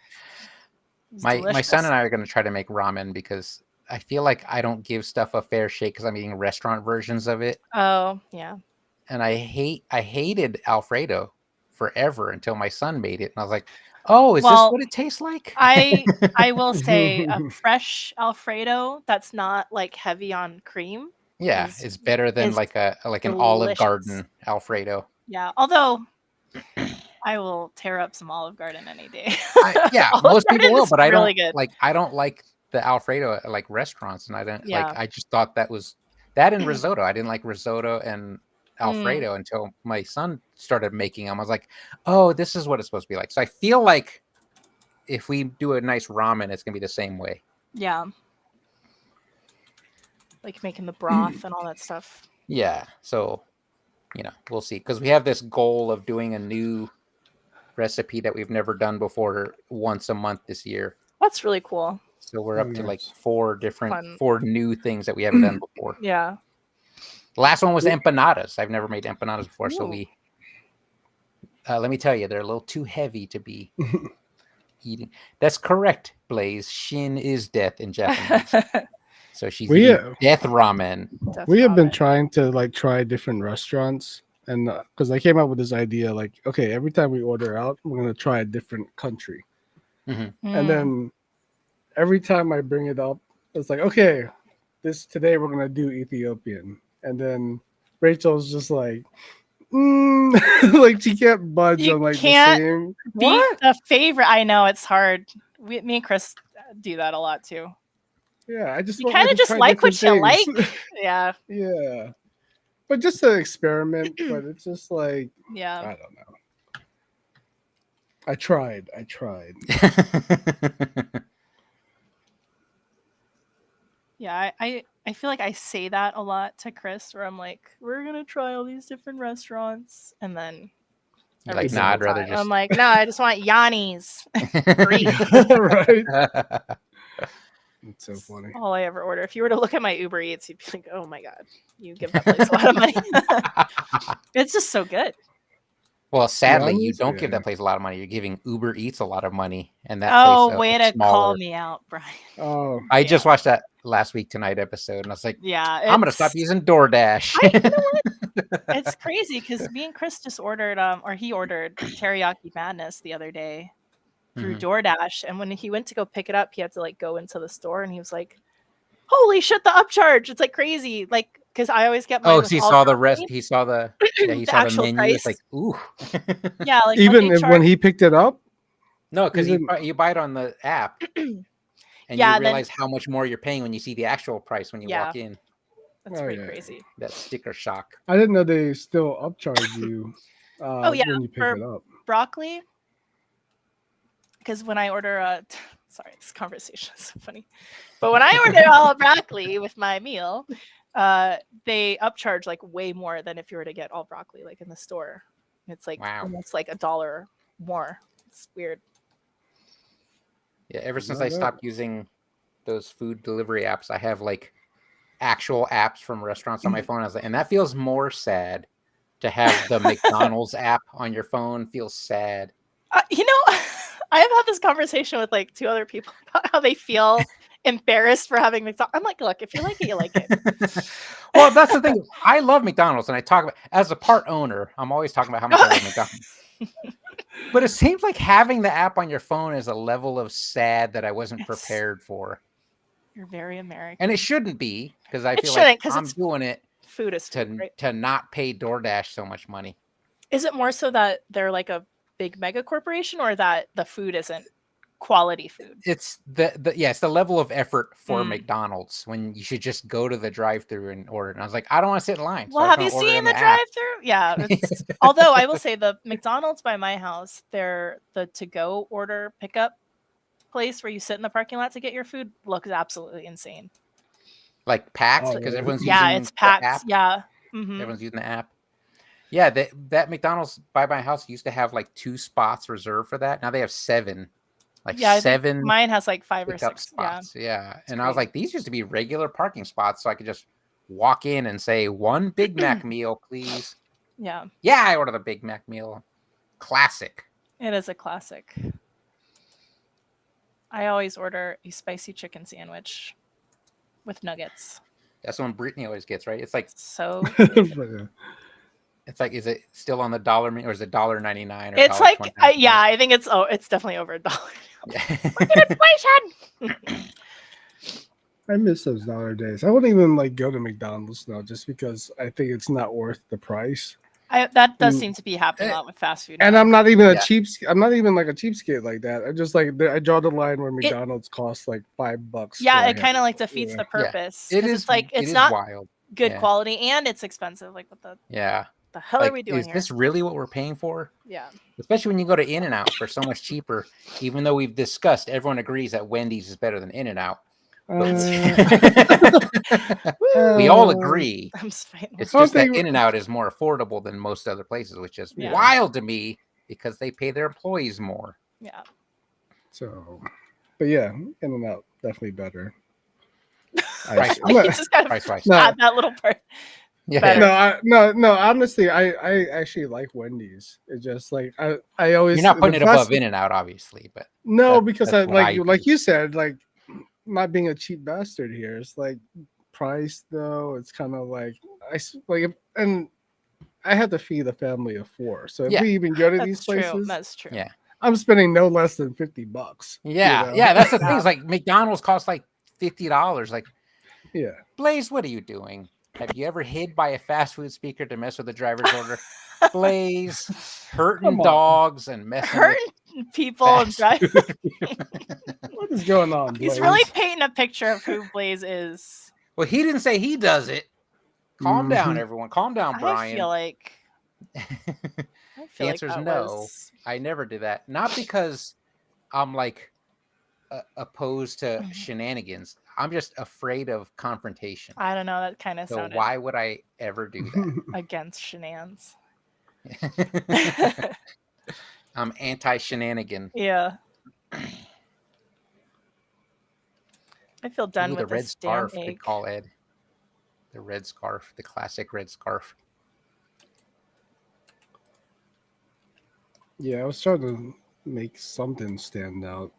was My son delicious. and I are going to try to make ramen because I feel like I don't give stuff a fair shake because I'm eating restaurant versions of it, Oh yeah. and I hated Alfredo forever until my son made it, and I was like, "Oh, is this Well, what it tastes like?" I will say a fresh Alfredo that's not like heavy on cream Yeah, is it's better than is an Olive delicious. Garden Alfredo. Yeah, although I will tear up some Olive Garden any day. Yeah, Olive most people Garden will, is but I really don't good. I don't like the Alfredo at like restaurants, and I don't Yeah. I just thought that was that and risotto. I didn't like risotto and Mm, Alfredo until my son started making them. I was like, oh, this is what it's supposed to be like. So I feel like if we do a nice ramen, it's gonna be the same way. yeah. Like making the broth and all that stuff. Yeah. So, we'll see. Because we have this goal of doing a new recipe that we've never done before once a month this year. That's really cool. So we're up to like Nice. Fun. four new things that we haven't done before. Yeah. The last one was empanadas. I've never made empanadas before, so Ooh. we. Let me tell you, they're a little too heavy to be eating. That's correct, Blaze. Shin is death in Japanese, so she's We, eating death ramen. Death We have been ramen. trying to like try different restaurants, and because I came up with this idea, like, okay, every time we order out, we're gonna try a different country, Mm. and then every time I bring it up, it's like, okay, today we're gonna do Ethiopian, and then Rachel's just like, like she can't budge You on like can't the same. beat the favorite. I know it's hard. Me and Chris do that a lot too. Yeah, I just You want kind to of just try like what different you things. like. Yeah. Yeah, but just an experiment. But it's just like Yeah. I don't know. I tried. Yeah, I feel like I say that a lot to Chris, where I'm like, we're gonna try all these different restaurants, and then You're every like, nah, single I'd rather time, just. I'm like, no, I just want Yanni's. Right? It's so funny. All I ever order. If you were to look at my Uber Eats, you'd be like, oh my god, you give that place a lot of money. It's just so good. Well, sadly, you Yanni's? don't give Yeah. that place a lot of money. You're giving Uber Eats a lot of money, and that Oh, place way is to call smaller. me out, Brian. Oh, I Yeah. just watched that Last Week Tonight episode, and I was like, Yeah, I'm gonna stop it's- using DoorDash. You know what? It's crazy because me and Chris just ordered, or he ordered Teriyaki Madness the other day through Mhm. DoorDash, and when he went to go pick it up, he had to like go into the store, and he was like, "Holy shit, the upcharge! It's like crazy!" Like, because I always get mine. Oh, with so he all saw the company. rest. He saw the he The saw the actual menu. It's price. like, ooh. Yeah, like even they if when charge- he picked it up, No, because Even- you buy it on the app, and Yeah, you then- realize how much more you're paying when you see the actual price when you Yeah. walk in. that's Oh, pretty yeah. crazy. That sticker shock. I didn't know they still upcharge you. Oh, yeah, when you pick for- it up. Broccoli, because when I order sorry, this conversation is so funny. But when I order all broccoli with my meal, they upcharge like way more than if you were to get all broccoli like in the store. It's like Wow. almost like $1 more. It's weird. Yeah, ever since Not I bad. stopped using those food delivery apps, I have like actual apps from restaurants on my phone. I was like, and that feels more sad to have the McDonald's app on your phone. Feels sad. You know, I have had this conversation with like 2 other people about how they feel embarrassed for having McDonald's. I'm like, look, if you like it, you like it. Well, that's the thing. I love McDonald's, and I talk about as a part owner. I'm always talking about how much I love McDonald's. But it seems like having the app on your phone is a level of sad that I wasn't prepared for, You're very American. and it shouldn't be because I It feel shouldn't, like 'cause I'm it's doing it Food is food, right? to not pay DoorDash so much money. Is it more so that they're like a big mega corporation, or that the food isn't quality food? It's it's the level of effort for Mm. McDonald's when you should just go to the drive-through and order. And I was like, I don't want to sit in line. Well, I have just you wanna order seen in the app. drive-through? Yeah. It's, although I will say the McDonald's by my house, they're the to-go order pickup place where you sit in the parking lot to get your food, looks absolutely insane. Like packed Oh, because really? everyone's Yeah, using it's the app. packed. Yeah. Mhm. Everyone's using the app. Yeah, that McDonald's by my house used to have like 2 spots reserved for that. Now they have 7, like Yeah, I think 7 mine has like 5 or pickup 6. Yeah. spots. Yeah, and I was great. like, these used to be regular parking spots, so I could just walk in and say 1 Big Mac meal, please. Yeah. Yeah, I order the Big Mac meal. Classic. It is a classic. I always order a spicy chicken sandwich with nuggets. That's one Brittany always gets, right? It's like So it's like, is it still on the dollar or is it $1.99 or it's like, $1.29? yeah, I think it's definitely over $1. Yeah. I miss those dollar days. I wouldn't even like go to McDonald's now just because I think it's not worth the price. That does Mm. seem to be happening a lot with fast food. And now. I'm not even Yeah. I'm not even like a cheapskate like that. I just like I draw the line where McDonald's costs like $5. Yeah, for a it kind of like hamburger. defeats Yeah. the purpose. It 'Cause is it's like it it's is not wild. good Yeah. quality and it's expensive. Like what Yeah. the hell are Like, we doing is here? this really what we're paying for? Yeah. Especially when you go to In-N-Out for so much cheaper, even though we've discussed, everyone agrees that Wendy's is better than In-N-Out. We all agree. I'm just fighting. It's I don't just that think- In-N-Out is more affordable than most other places, which is Yeah. wild to me because they pay their employees more. Yeah. So, but yeah, In-N-Out definitely better. Price- I'm not- You just gotta Price-wise. No. add that little part. Yeah. better. no. Honestly, I actually like Wendy's. It's just like I always You're not putting the it above fast- In-N-Out, obviously, but No, That- because that's I what I like do. you said, like not being a cheap bastard here. It's like price though. It's kind of like and I have to feed a family of 4. So if Yeah. we even go to That's these true. places, That's true. Yeah. I'm spending no less than $50. yeah, know? yeah, that's the thing. Yeah. Is like McDonald's costs like $50. Like, Yeah. Blaze, what are you doing? Have you ever hid by a fast food speaker to mess with the driver's order? Blaze, hurting Come on. dogs and messing with Hurting people and fast drive. What is going on? He's Blaze? really painting a picture of who Blaze is. Well, he didn't say he does it. Calm down, Mhm. everyone. Calm down, I Brian. feel like answer's that no. was- I never did that. Not because I'm like opposed to Mhm. shenanigans. I'm just afraid of confrontation. I don't know. That kind of So sounded why would I ever do against shenanigans. that? I'm anti-shenanigan. Yeah. I feel done Ooh, the with red this damn scarf they egg. call Ed. The red scarf, the classic red scarf. Yeah, I was trying to make something stand out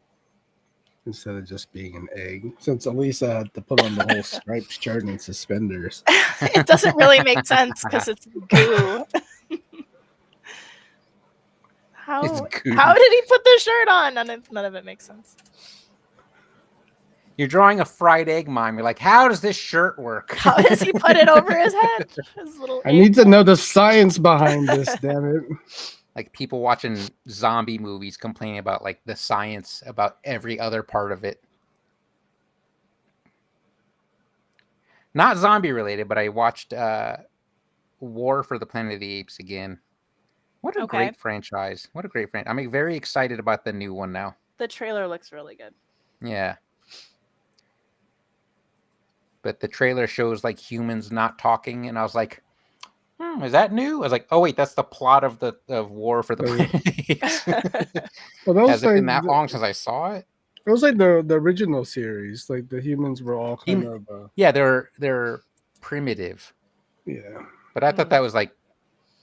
instead of just being an egg. Since Elisa had to put on the whole striped shirt and suspenders. It doesn't really make sense because it's goo. How It's goo. how did he put the shirt on? None of it makes sense. You're drawing a fried egg mime. You're like, how does this shirt work? How does he put it over his head? His little I need to know the science behind this, damn it. Like people watching zombie movies complaining about like the science about every other part of it. Not zombie related, but I watched War for the Planet of the Apes again. What a Okay. great franchise. What a great franchise. I'm very excited about the new one now. The trailer looks really good. Yeah. but the trailer shows like humans not talking, and I was like, is that new? I was like, oh wait, that's the plot of War for the Planet. Well, that was Has it like been that long since I saw it? it was like the original series. Like the humans were all kind of Yeah, they're primitive, yeah. but I thought that was like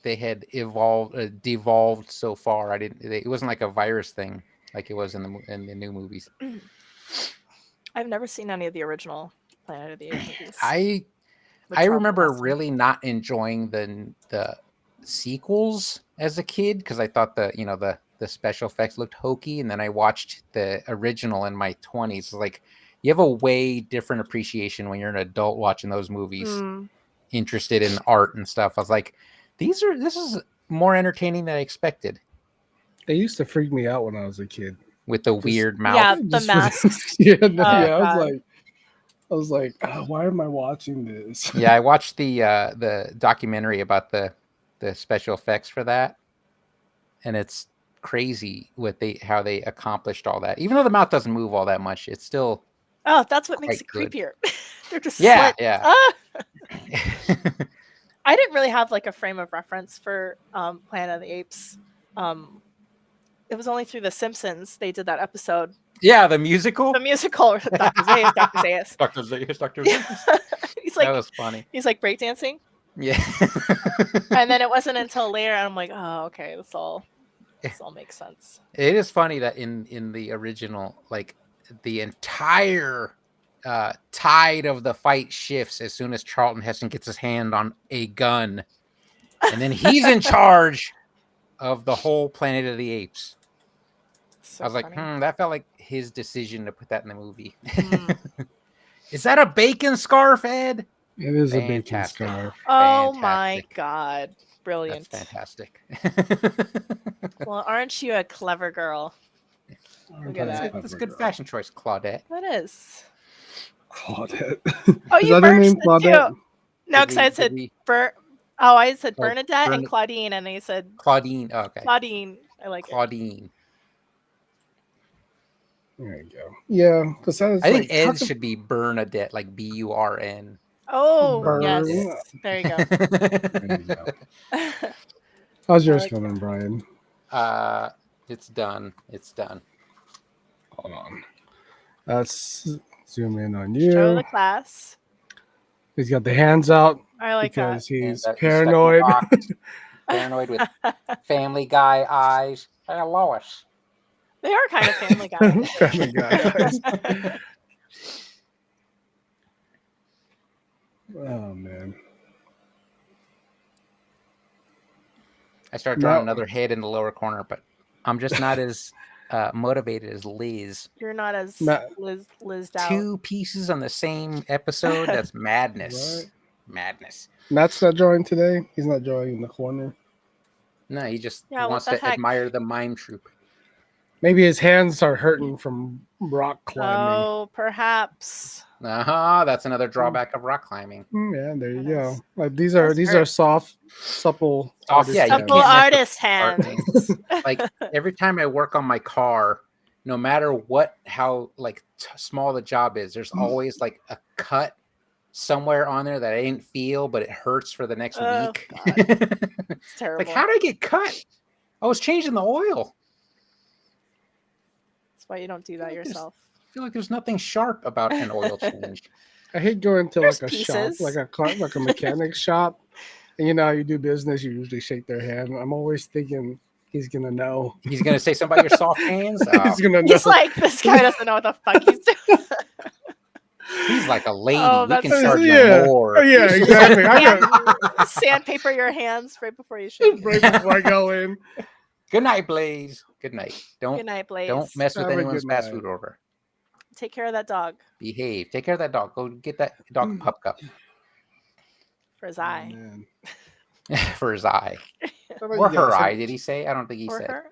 they had devolved so far. It wasn't like a virus thing like it was in the new movies. I've never seen any of the original Planet of the Apes movies. I remember really not enjoying the sequels as a kid because I thought the special effects looked hokey, and then I watched the original in my 20s. Like, you have a way different appreciation when you're an adult watching those movies, interested in art and stuff. I was like, this is more entertaining than I expected. It used to freak me out when I was a kid with the weird mouth. Yeah, the masks. I was like, oh, why am I watching this? Yeah, I watched the documentary about the special effects for that, and it's crazy how they accomplished all that. Even though the mouth doesn't move all that much, it's still that's what makes it good. creepier. They're just yeah. I didn't really have like a frame of reference for Planet of the Apes. It was only through The Simpsons they did that episode. Yeah, the musical. Dr. Zaius. Dr. Zaius. He's like, that was funny. He's like breakdancing. Yeah. And then it wasn't until later, and I'm like, oh, okay, this all makes sense. It is funny that in the original, like, the entire tide of the fight shifts as soon as Charlton Heston gets his hand on a gun, and then he's in charge of the whole Planet of the Apes. I was like, that felt like his decision to put that in the movie. Is that a bacon scarf, Ed? It is a bacon scarf. Oh my god. Brilliant. That's fantastic. Well, aren't you a clever girl? Look at that. That's a good fashion choice, Claudette. That is. Claudette. Oh, is you that her name, Claudette? Too. No, because I said I said Oh, Bernadette and Claudine, and they said Claudine. Oh, okay. Claudine. I like Claudine. There you go. Yeah, because I think Ed should be Bernadette, like BURN. Oh, yes. There you go. There you go. How's yours coming, Brian? It's done. It's done. Hold on. Let's zoom in on you. Show the class. He's got the hands out. I like because that. he's paranoid. Paranoid with Family Guy eyes. Hey, Lois. They are kind of Family Guy. Family Guy eyes. Oh man. I start drawing another head in the lower corner, but I'm just not as motivated as Liz. You're not as Liz out. 2 pieces on the same episode. That's madness. Right. Madness. Matt's not drawing today. He's not drawing in the corner. No, he just wants to admire the mime troupe. Maybe his hands are hurting from rock climbing. Oh, perhaps. That's another drawback of rock climbing. Yeah, there you go. Like these are soft, supple, supple artist hands. Like every time I work on my car, no matter how small the job is, there's always like a cut somewhere on there that I didn't feel, but it hurts for the next week. It's terrible. Like, how did I get cut? I was changing the oil. That's why you don't do that yourself. I feel like there's nothing sharp about an oil change. I hate going to There's like a pieces. shop, like a mechanic shop, and you know how you do business, you usually shake their hand. I'm always thinking he's gonna know. He's gonna say something about your soft hands. He's gonna know. He's like, this guy doesn't know what the fuck he's doing. He's like a lady. Oh, We can that's charge yeah. more. Oh, yeah, exactly. Sandpaper your hands right before you shoot. Right before I go in. Good night, Blaze. Good night. Good night, Blaze. Don't mess with Have a anyone's good fast night. food order. Take care of that dog Behave. Take care of that dog. Go get that dog a pup cup for his eye. Man. for his eye. How about Or you her guys? eye, did he say? I don't think he Or said. her.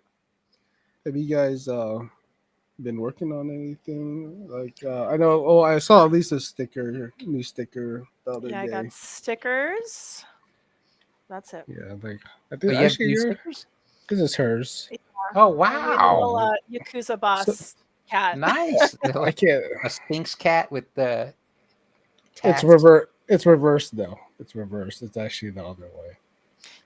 Have you guys been working on anything? Like I know. Oh, I saw at least a new sticker the other Yeah, I day. got stickers. That's it. Yeah, like I Oh, think you have actually new yours- stickers? this is hers. Oh, Little, wow. Yakuza boss cat. Nice. I Like can't. a Sphinx cat with the It's tact. It's reversed though. It's reversed. It's actually the other way.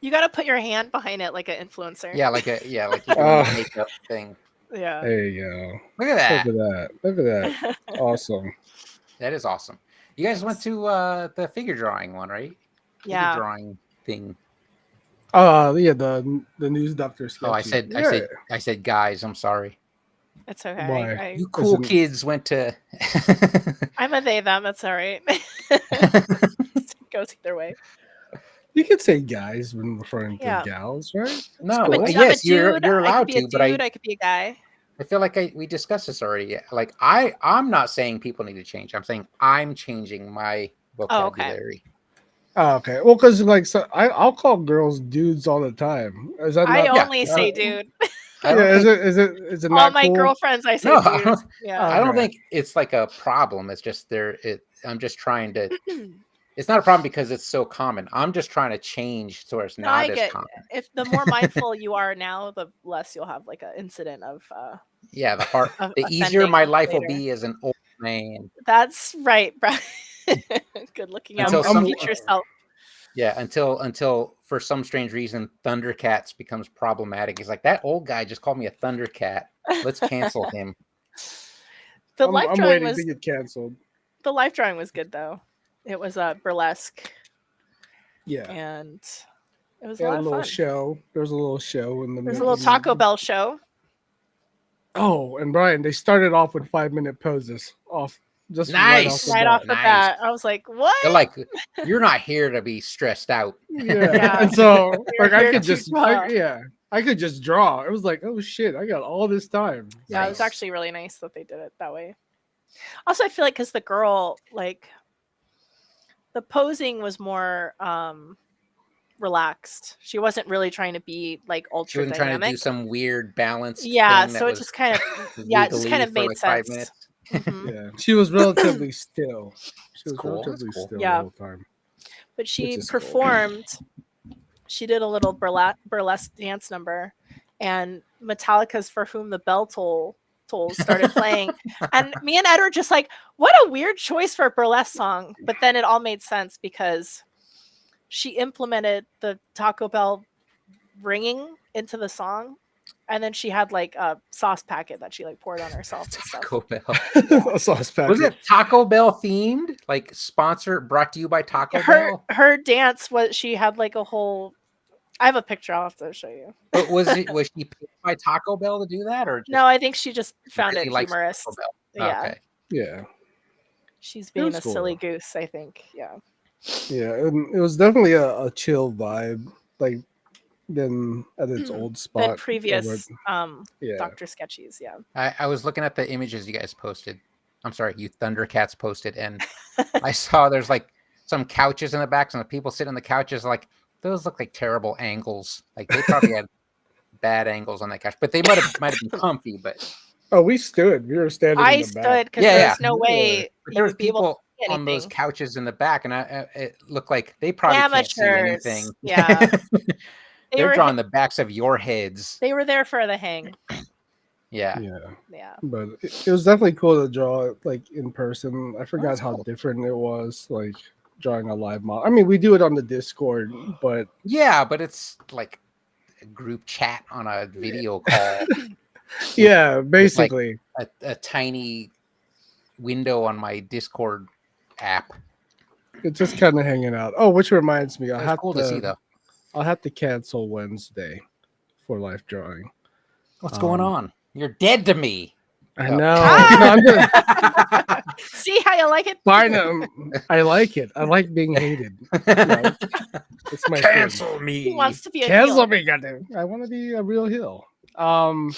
You got to put your hand behind it like an influencer. Yeah, like you're doing the makeup thing. Yeah. There you go. Look at that. Look at that. Look at that. Awesome. That is awesome. You guys went to the figure drawing one, right? Yeah. Figure drawing thing. Yeah, the news doctor sketchy. Oh, I said guys, I'm sorry. It's okay. Why? You cool Isn't- kids went to I'm a they them. That's all right. Goes either way. You could say guys when referring Yeah. to gals, right? No, I'm a, but I'm yes, a you're dude. you're I allowed could be a to, dude. but I could be a guy. I feel like we discussed this already. Like I'm not saying people need to change. I'm saying I'm changing my Oh, okay. vocabulary. Oh, okay. Well, because like I'll call girls dudes all the time. Is that I not? only say dude. I don't Yeah. think, Is it All not my cool? girlfriends, I say No, dude. Yeah. I don't Okay. think it's like a problem. It's just I'm just trying to. It's not a problem because it's so common. I'm just trying to change so it's No, I not as get. common. If the more mindful you are now, the less you'll have like an incident of. Yeah, Of the easier my offending life will later. be as an old man. That's right, Brian. Good looking out Until for your some- future self. Yeah, until for some strange reason Thundercats becomes problematic. He's like, that old guy just called me a Thundercat. Let's cancel him. The life I'm drawing waiting was to get canceled. the life drawing was good though. It was burlesque Yeah. and it was They a had lot a of little fun. show. There was a little show in the There's a middle. little Taco Bell show. Oh, and Brian, they started off with 5-minute poses off just Nice. Right bat. off the Nice. bat, I was like, "What?" They're like, you're not here to be stressed out. Yeah. Yeah. And so You're like I here could to just draw. I could just draw. It was like, oh shit, I got all this time. Yeah, it was Nice. actually really nice that they did it that way. Also, I feel like because the girl, like, the posing was more relaxed. She wasn't really trying to be like She ultra wasn't trying to do dynamic. some weird balance. Yeah, thing that so it was just kind of yeah, it just wiggly kind of for made like 5 sense. minutes. Mhm. Yeah. She was relatively still. She was cool, that's relatively cool. still Yeah. the whole time. But she Which is cool. performed. She did a little burlesque dance number, and Metallica's "For Whom the Bell Tolls" started playing, and me and Ed were just like, "What a weird choice for a burlesque song!" But then it all made sense because she implemented the Taco Bell ringing into the song, and then she had like a sauce packet that she like poured on herself and stuff. Taco Bell. A sauce packet. Was it Taco Bell themed? Like brought to you by Taco Bell? Her dance was she had like a whole. I have a picture. I'll have to show you. But was she paid by Taco Bell to do that, or just No, I think she just found really it likes humorous. Taco Bell? Yeah, Okay. Yeah. she's being was a cool, silly though. goose. I think. Yeah. Yeah. And it was definitely a chill vibe, like than at its old spot. Than over- previous yeah. Dr. Sketchies. Yeah. I was looking at the images you guys posted. I'm sorry, you Thundercats posted, and I saw there's like some couches in the back, and the people sitting on the couches like those look like terrible angles. Like they probably had bad angles on that couch, but they might have been comfy. But Oh, we stood. We were standing I in the stood back. because Yeah, there's yeah. no way But you there was would be able to people see on those anything. couches in the back, and it looked like they probably can't see Amateurs. anything. Yeah. They They're were drawing the backs of your heads. they were there for the hang. Yeah. Yeah. Yeah. But it was definitely cool to draw it like in person. I forgot that's how cool. different it was, like drawing a live model. I mean, we do it on the Discord, but Yeah, but it's like a group chat on a video call. yeah, basically. a tiny window on my Discord app. It's just kind of hanging out. Oh, which reminds me, It's cool to see though. I'll have to cancel Wednesday for live drawing. What's going on? You're dead to me. I Oh. know. Ah! No, I'm just, See how you like it? Barnum, I like it. I like being hated. It's my thing. Cancel me. He wants to be a Cancel heel. me, goddamn. I want to be a real heel. The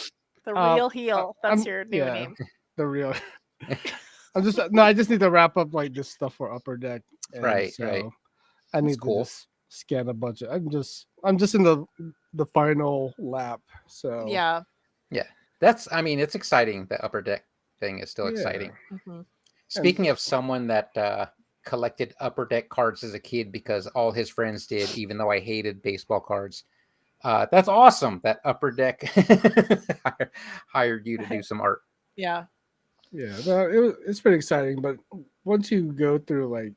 real heel. That's I'm- your new yeah. name. The real. I just need to wrap up like this stuff for Upper Deck. and Right. I need cool. to just scan a bunch of. I'm just in the final lap. So Yeah. I mean, it's exciting. The Upper Deck thing is still Yeah. exciting. Mhm. Speaking of someone that collected Upper Deck cards as a kid because all his friends did, even though I hated baseball cards. That's awesome that Upper Deck hired you to do some art. Yeah. Yeah, no, it's pretty exciting. But once you go through like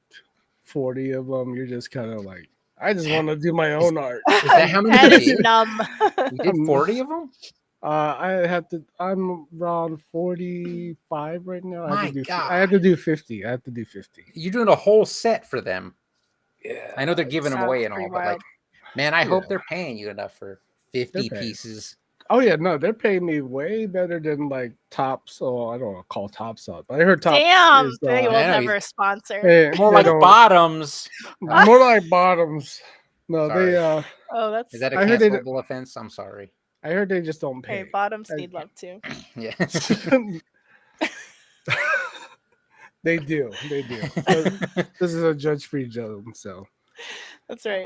40 of them, you're just kind of like, I just want to do my own art. Is that how many Ed you is did? numb. You did 40 of them? I'm around 45 right now. My I have God. to do 50. I have to do 50. You're doing a whole set for them. Yeah. I know they're giving them Sounds away and pretty all, but like, wild. man, I hope Yeah. they're paying you enough for 50 They're paying. pieces. Oh yeah, no, they're paying me way better than like Tops. So I don't want to call Tops out, but I heard Tops. Damn, is, they will I know, never sponsor. hey, More they like don't- bottoms. more like Bottoms. No, Sorry. they. Oh, that's Is that a I heard they cancelable offense? I'm sorry. I heard they just don't hey, pay. bottoms I- need love too. Yeah. They do. But this is a judge-free zone, so. That's right.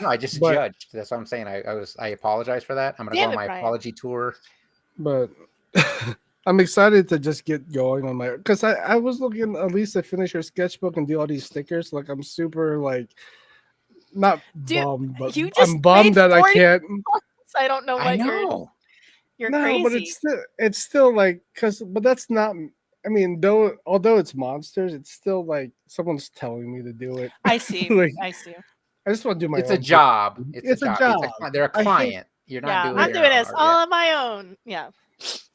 No, I just But- judged. That's what I'm saying. I apologize for that. I'm gonna Damn go on it, my Brian. apology tour. But I'm excited to just get going on my because I was looking at least to finish her sketchbook and do all these stickers. Like I'm super like not Dude, bummed, but you just I'm bummed made that I 40 can't. I don't know I what know. you're No, crazy. but it's still like but that's not. I mean, although it's monsters, it's still like someone's telling me to do it. I see. Like, I see. I just want to do my. It's a own thing. job. It's a job. They're a I hate- client. You're not Yeah, doing. I'm your doing own this art. all on my own. Yeah.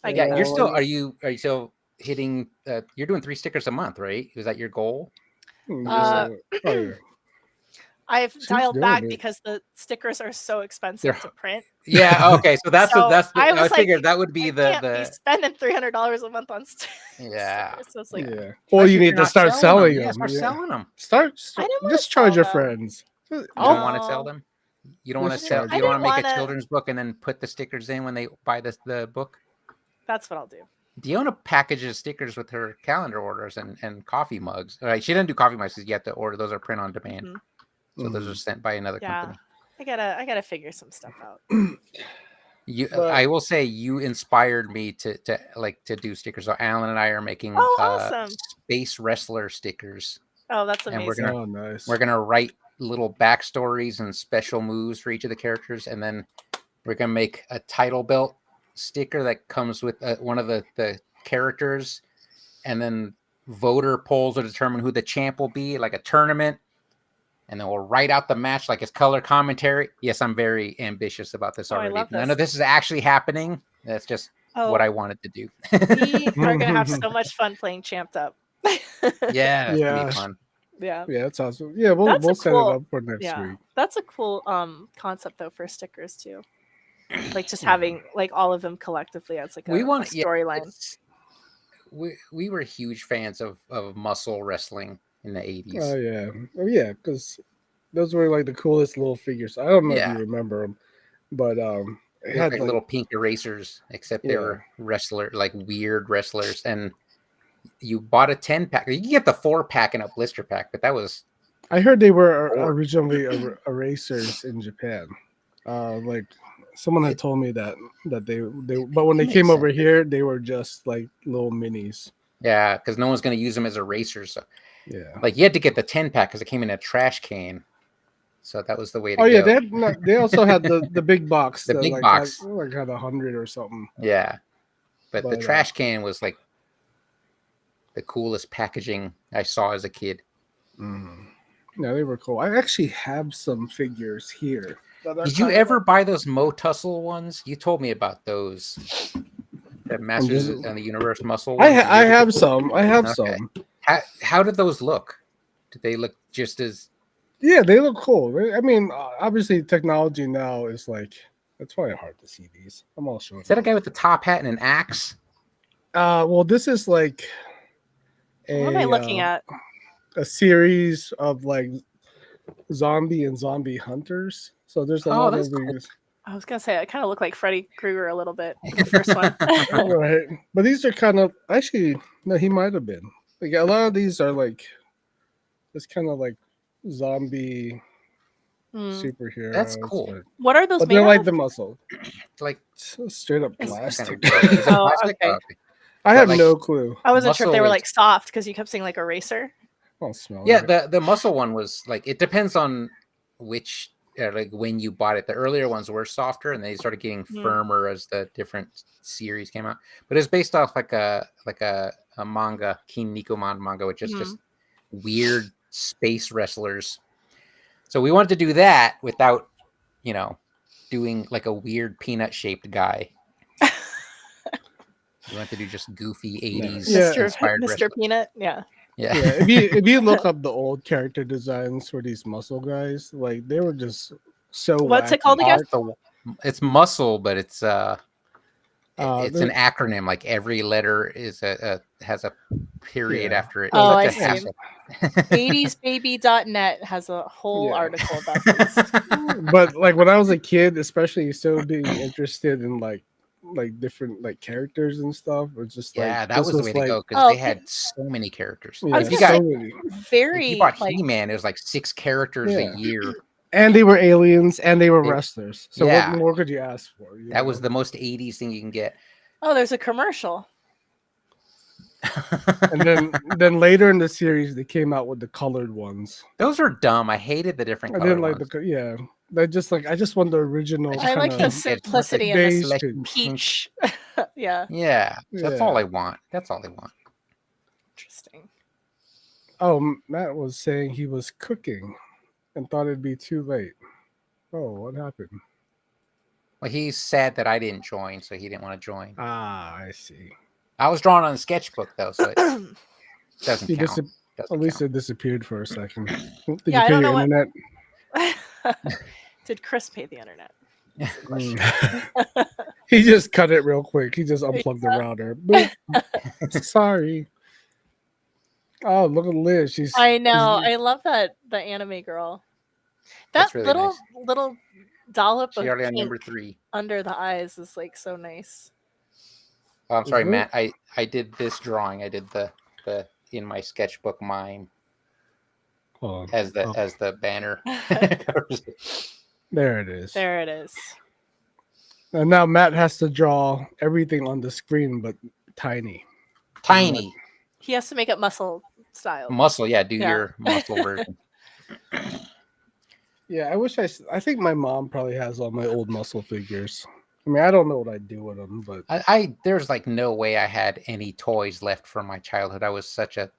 I Yeah, get you're that. still. Are you still hitting? You're doing 3 stickers a month, right? Is that your goal? Uh, Oh, yeah. I've She's dialed doing back it. because the stickers are so expensive They're- to print. Yeah. Okay. So that's So I was like, figured that would be I can't be the spending $300 a month on yeah. stickers. So it's like, Yeah. Well, Especially you if need you're to not start selling Yeah, them. start Yeah. selling them. Start. I didn't wanna Just charge sell your them. friends. You don't want to Oh. sell them. You don't want to Just sell. charge You I don't want to didn't make a wanna- children's book and then put the stickers in when they buy the book. that's what I'll do. Diona packages stickers with her calendar orders and coffee mugs. All right, she doesn't do coffee mugs because you have to order. Those are print on demand, Mhm. so those are sent by another Yeah. company. I gotta figure some stuff out. But- I will say you inspired me to do stickers. So Alan and I are making Oh, awesome. space wrestler stickers. Oh, that's And amazing. we're gonna- Oh, nice. We're gonna write little backstories and special moves for each of the characters, and then we're gonna make a title belt sticker that comes with one of the characters, and then voter polls will determine who the champ will be, like a tournament, and then we'll write out the match like it's color commentary. Yes, I'm very ambitious about this Oh, I already. love None of this is actually happening. That's just Oh, what I wanted to do. we are gonna have so much fun playing Champed Up. Yeah, it's gonna Yeah. be fun. Yeah. Yeah, that's awesome. Yeah, we'll That's a set cool- it up for next Yeah. week. That's a cool concept though for stickers too. Like just having like all of them collectively as like a, We want a storyline. it's- we were huge fans of muscle wrestling in the 80s. Oh yeah, because those were like the coolest little figures. I don't know if Yeah. you remember them, but They it look had like like, little pink erasers, except they Yeah. were weird wrestlers. And you bought a 10-pack. You can get the 4-pack and a blister pack, but that was I heard they were Or- originally erasers in Japan. Like someone had told me that they but when they Makes came over sense. here, they were just like little minis. yeah, because no one's gonna use them as erasers. So Yeah. like you had to get the 10-pack because it came in a trash can. So that was the way to Oh go. yeah, they also had the big box. The that, big like, box. had 100 or something. Yeah. But the But, trash can was like the coolest packaging I saw as a kid. Yeah, they were cool. I actually have some figures here. that are Did you kinda ever buy those Mo Tussle ones? You told me about those. The Masters just- and the Universe Muscle. I ones. Did you I ever have get- some. I have Okay. some. How did those look? Did they look just as? Yeah, they look cool. I mean, obviously, technology now is like it's probably hard to see these. I'm all sure. Is that a guy with the top hat and an axe? Well, this is like What am I looking at? a series of like zombie and zombie hunters. So there's a Oh, lot that's of cool. these. I was gonna say I kind of look like Freddy Krueger a little bit. The first one. Right, but these are kind of actually no, he might have been like a lot of these are like it's kind of like zombie Hmm. superheroes. That's cool. What are those But made they're out like of? the muscle. It's like So straight up Is- plastic. kind of, is it Oh, plastic? okay. Okay. I have like- no clue. I wasn't sure if they were muscle like soft because you kept saying like eraser. I'll smell Yeah, it. the muscle one was like it depends on which like when you bought it. The earlier ones were softer and they started getting Hmm. firmer as the different series came out. But it's based off like a manga, King Nikoman manga, which is Mhm. just weird space wrestlers. So we wanted to do that without, doing like a weird peanut-shaped guy. We wanted to do just goofy 80s Yeah. inspired Mr. wrestlers. Peanut. Yeah. Yeah. Yeah, if you look up the old character designs for these muscle guys, like they were just so. What's it wacky. called again? It's muscle, but it's an there- acronym. Like every letter is has a period Yeah. after it. Oh, Such I a see. hassle. 80sbaby.net has a whole Yeah. article about this. But like when I was a kid, especially still being interested in like different like characters and stuff, it's just like Yeah, that this was the way to like, go because Oh, they had so many characters. Yeah, was If you gonna got so many. if Very you bought like He-Man, it was like 6 characters Yeah. a year. And they were aliens and they were They- wrestlers. So yeah. what more could you ask for? you That was know? the most 80s thing you can get. oh, there's a commercial. And then later in the series they came out with the colored ones. Those were dumb. I hated the different I color didn't like ones. yeah. They just like I just want the original. I like kinda the simplicity and the beige Like, to- peach. Yeah, Yeah, that's Yeah. all I want. That's all they want. interesting. Oh, Matt was saying he was cooking and thought it'd be too late. Oh, what happened? Well, he's sad that I didn't join, so he didn't want to join. Ah, I see. I was drawing on a sketchbook though, so it doesn't He count. dis- Doesn't Lisa count. disappeared for a second. Did Yeah, I you pay don't your know what- internet? Did Chris pay the internet? Mm. He just cut it real quick. He just unplugged the router. Boop. Sorry. Oh, look at Liz. She's I know. I love that the anime girl. That That's really little nice. little dollop She of already on pink number 3. under the eyes is like so nice. Oh, I'm sorry, Is it? Matt. I did this drawing. I did the in my sketchbook mime Hold on. as the Oh, as the banner. there it is. There it is. And now Matt has to draw everything on the screen, but tiny. Tiny He has to make it muscle style. muscle. Yeah, do Yeah. your muscle version. Yeah, I think my mom probably has all my old muscle figures. I mean, I don't know what I'd do with them, but I there's like no way I had any toys left from my childhood. I was such a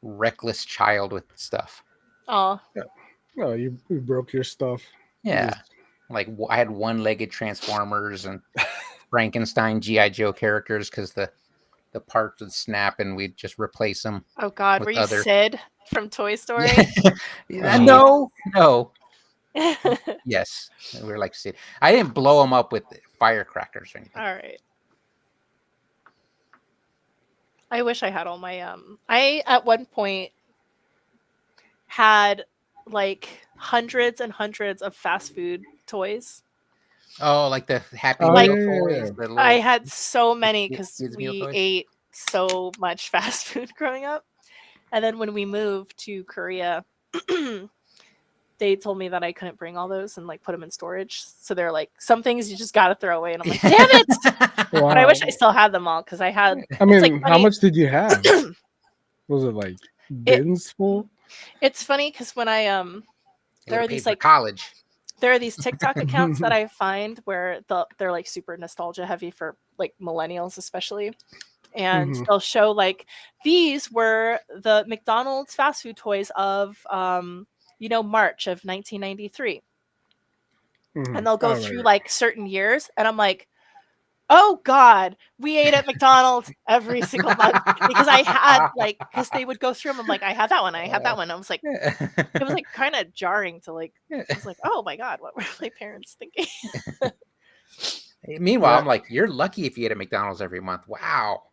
reckless child with stuff. Oh, oh, you broke your stuff. Yeah, like I had one-legged Transformers and Frankenstein GI Joe characters because the parts would snap and we'd just replace them. oh God, With were you other- Sid from Toy Story? No, yes, we were like Sid. I didn't blow them up with firecrackers or anything. All right. I wish I had all my I at one point had like hundreds and hundreds of fast food toys. Oh, like the Happy Oh, Meal yeah, yeah, toys. yeah. the little- I had so many because Kids meal we toys? ate so much fast food growing up. And then when we moved to Korea, they told me that I couldn't bring all those and like put them in storage. So they're like, some things you just got to throw away. And I'm like, damn it. But I wish I still had them all because I had. I mean, like how funny- much did you have? Was it like bins full? It's funny because when I there are Paid these for like college. there are these TikTok accounts that I find where they're like super nostalgia heavy for like millennials especially. And Mhm. they'll show like these were the McDonald's fast food toys of March of 1993. Mhm. And they'll go Oh, right, through right. like certain years and I'm like, oh God, we ate at McDonald's every single month because I had like because they would go through them. I'm like, I had that one, I had that one. I was like, it was like kind of jarring to like I was like, oh my God, what were my parents thinking? Meanwhile, Yeah. I'm like, you're lucky if you eat at McDonald's every month. Wow.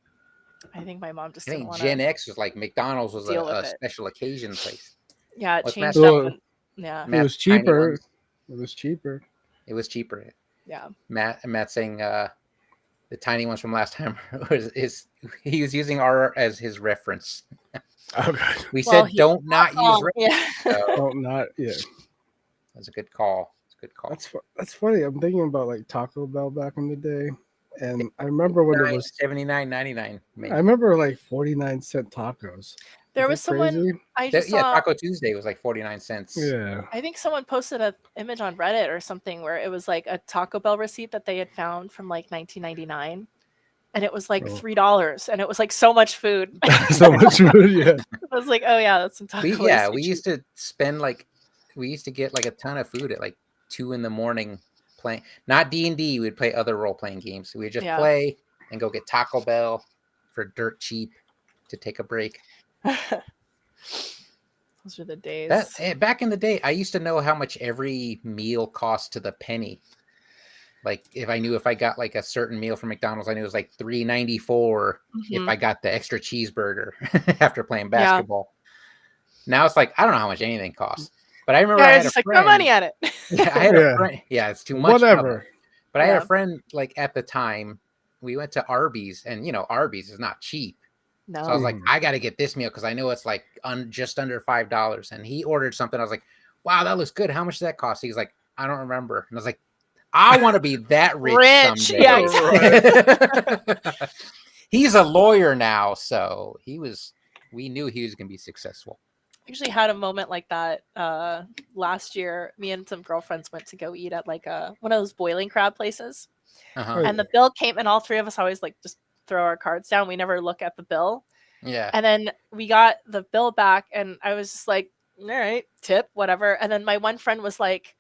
I think my mom just I didn't think want Gen to. X was like McDonald's was deal with a it. special occasion place. Yeah, it What's changed Matt's- up. So- And, yeah, It Matt's was tiny cheaper. ones. It was cheaper. It was cheaper. yeah. Matt saying the tiny ones from last time he was using our as his reference. Oh god. We Well, said don't not use Oh, reference. yeah. So Oh, not yeah. that's a good call. It's a good call. That's funny. I'm thinking about like Taco Bell back in the day, and I remember when it was. $79.99. I remember like 49-cent tacos. There Is was that someone crazy? I just Yeah, saw. Taco Tuesday was like 49 cents. Yeah. I think someone posted an image on Reddit or something where it was like a Taco Bell receipt that they had found from like 1999, and it was like Oh. $3, and it was like so much food. So much food. Yeah. I was like, oh yeah, that's some taco. We used to spend we used to get like a ton of food at like 2 a.m. playing, not D&D. We'd play other role-playing games. We'd just play and go get Taco Bell for dirt cheap to take a break. Those are the days. Back in the day, I used to know how much every meal cost to the penny. Like if I got like a certain meal from McDonald's, I knew it was like $3.94 if I got the extra cheeseburger after playing basketball. Now it's like I don't know how much anything costs. But I remember I had just a like friend, throw money at it. Yeah, I had a friend. Yeah, it's too much. Whatever. Trouble. But I had a friend like at the time. We went to Arby's, and Arby's is not cheap. No. So I was like, I got to get this meal because I know it's like just under $5. And he ordered something. I was like, wow, that looks good. How much does that cost? He's like, I don't remember. And I was like, I want to be that rich someday. Yeah, exactly. He's a lawyer now, so we knew he was going to be successful. I actually had a moment like that last year. Me and some girlfriends went to go eat at like one of those boiling crab places. And the bill came, and all three of us always like just throw our cards down. We never look at the bill. Yeah. And then we got the bill back, and I was just like, all right, tip, whatever. And then my one friend was like,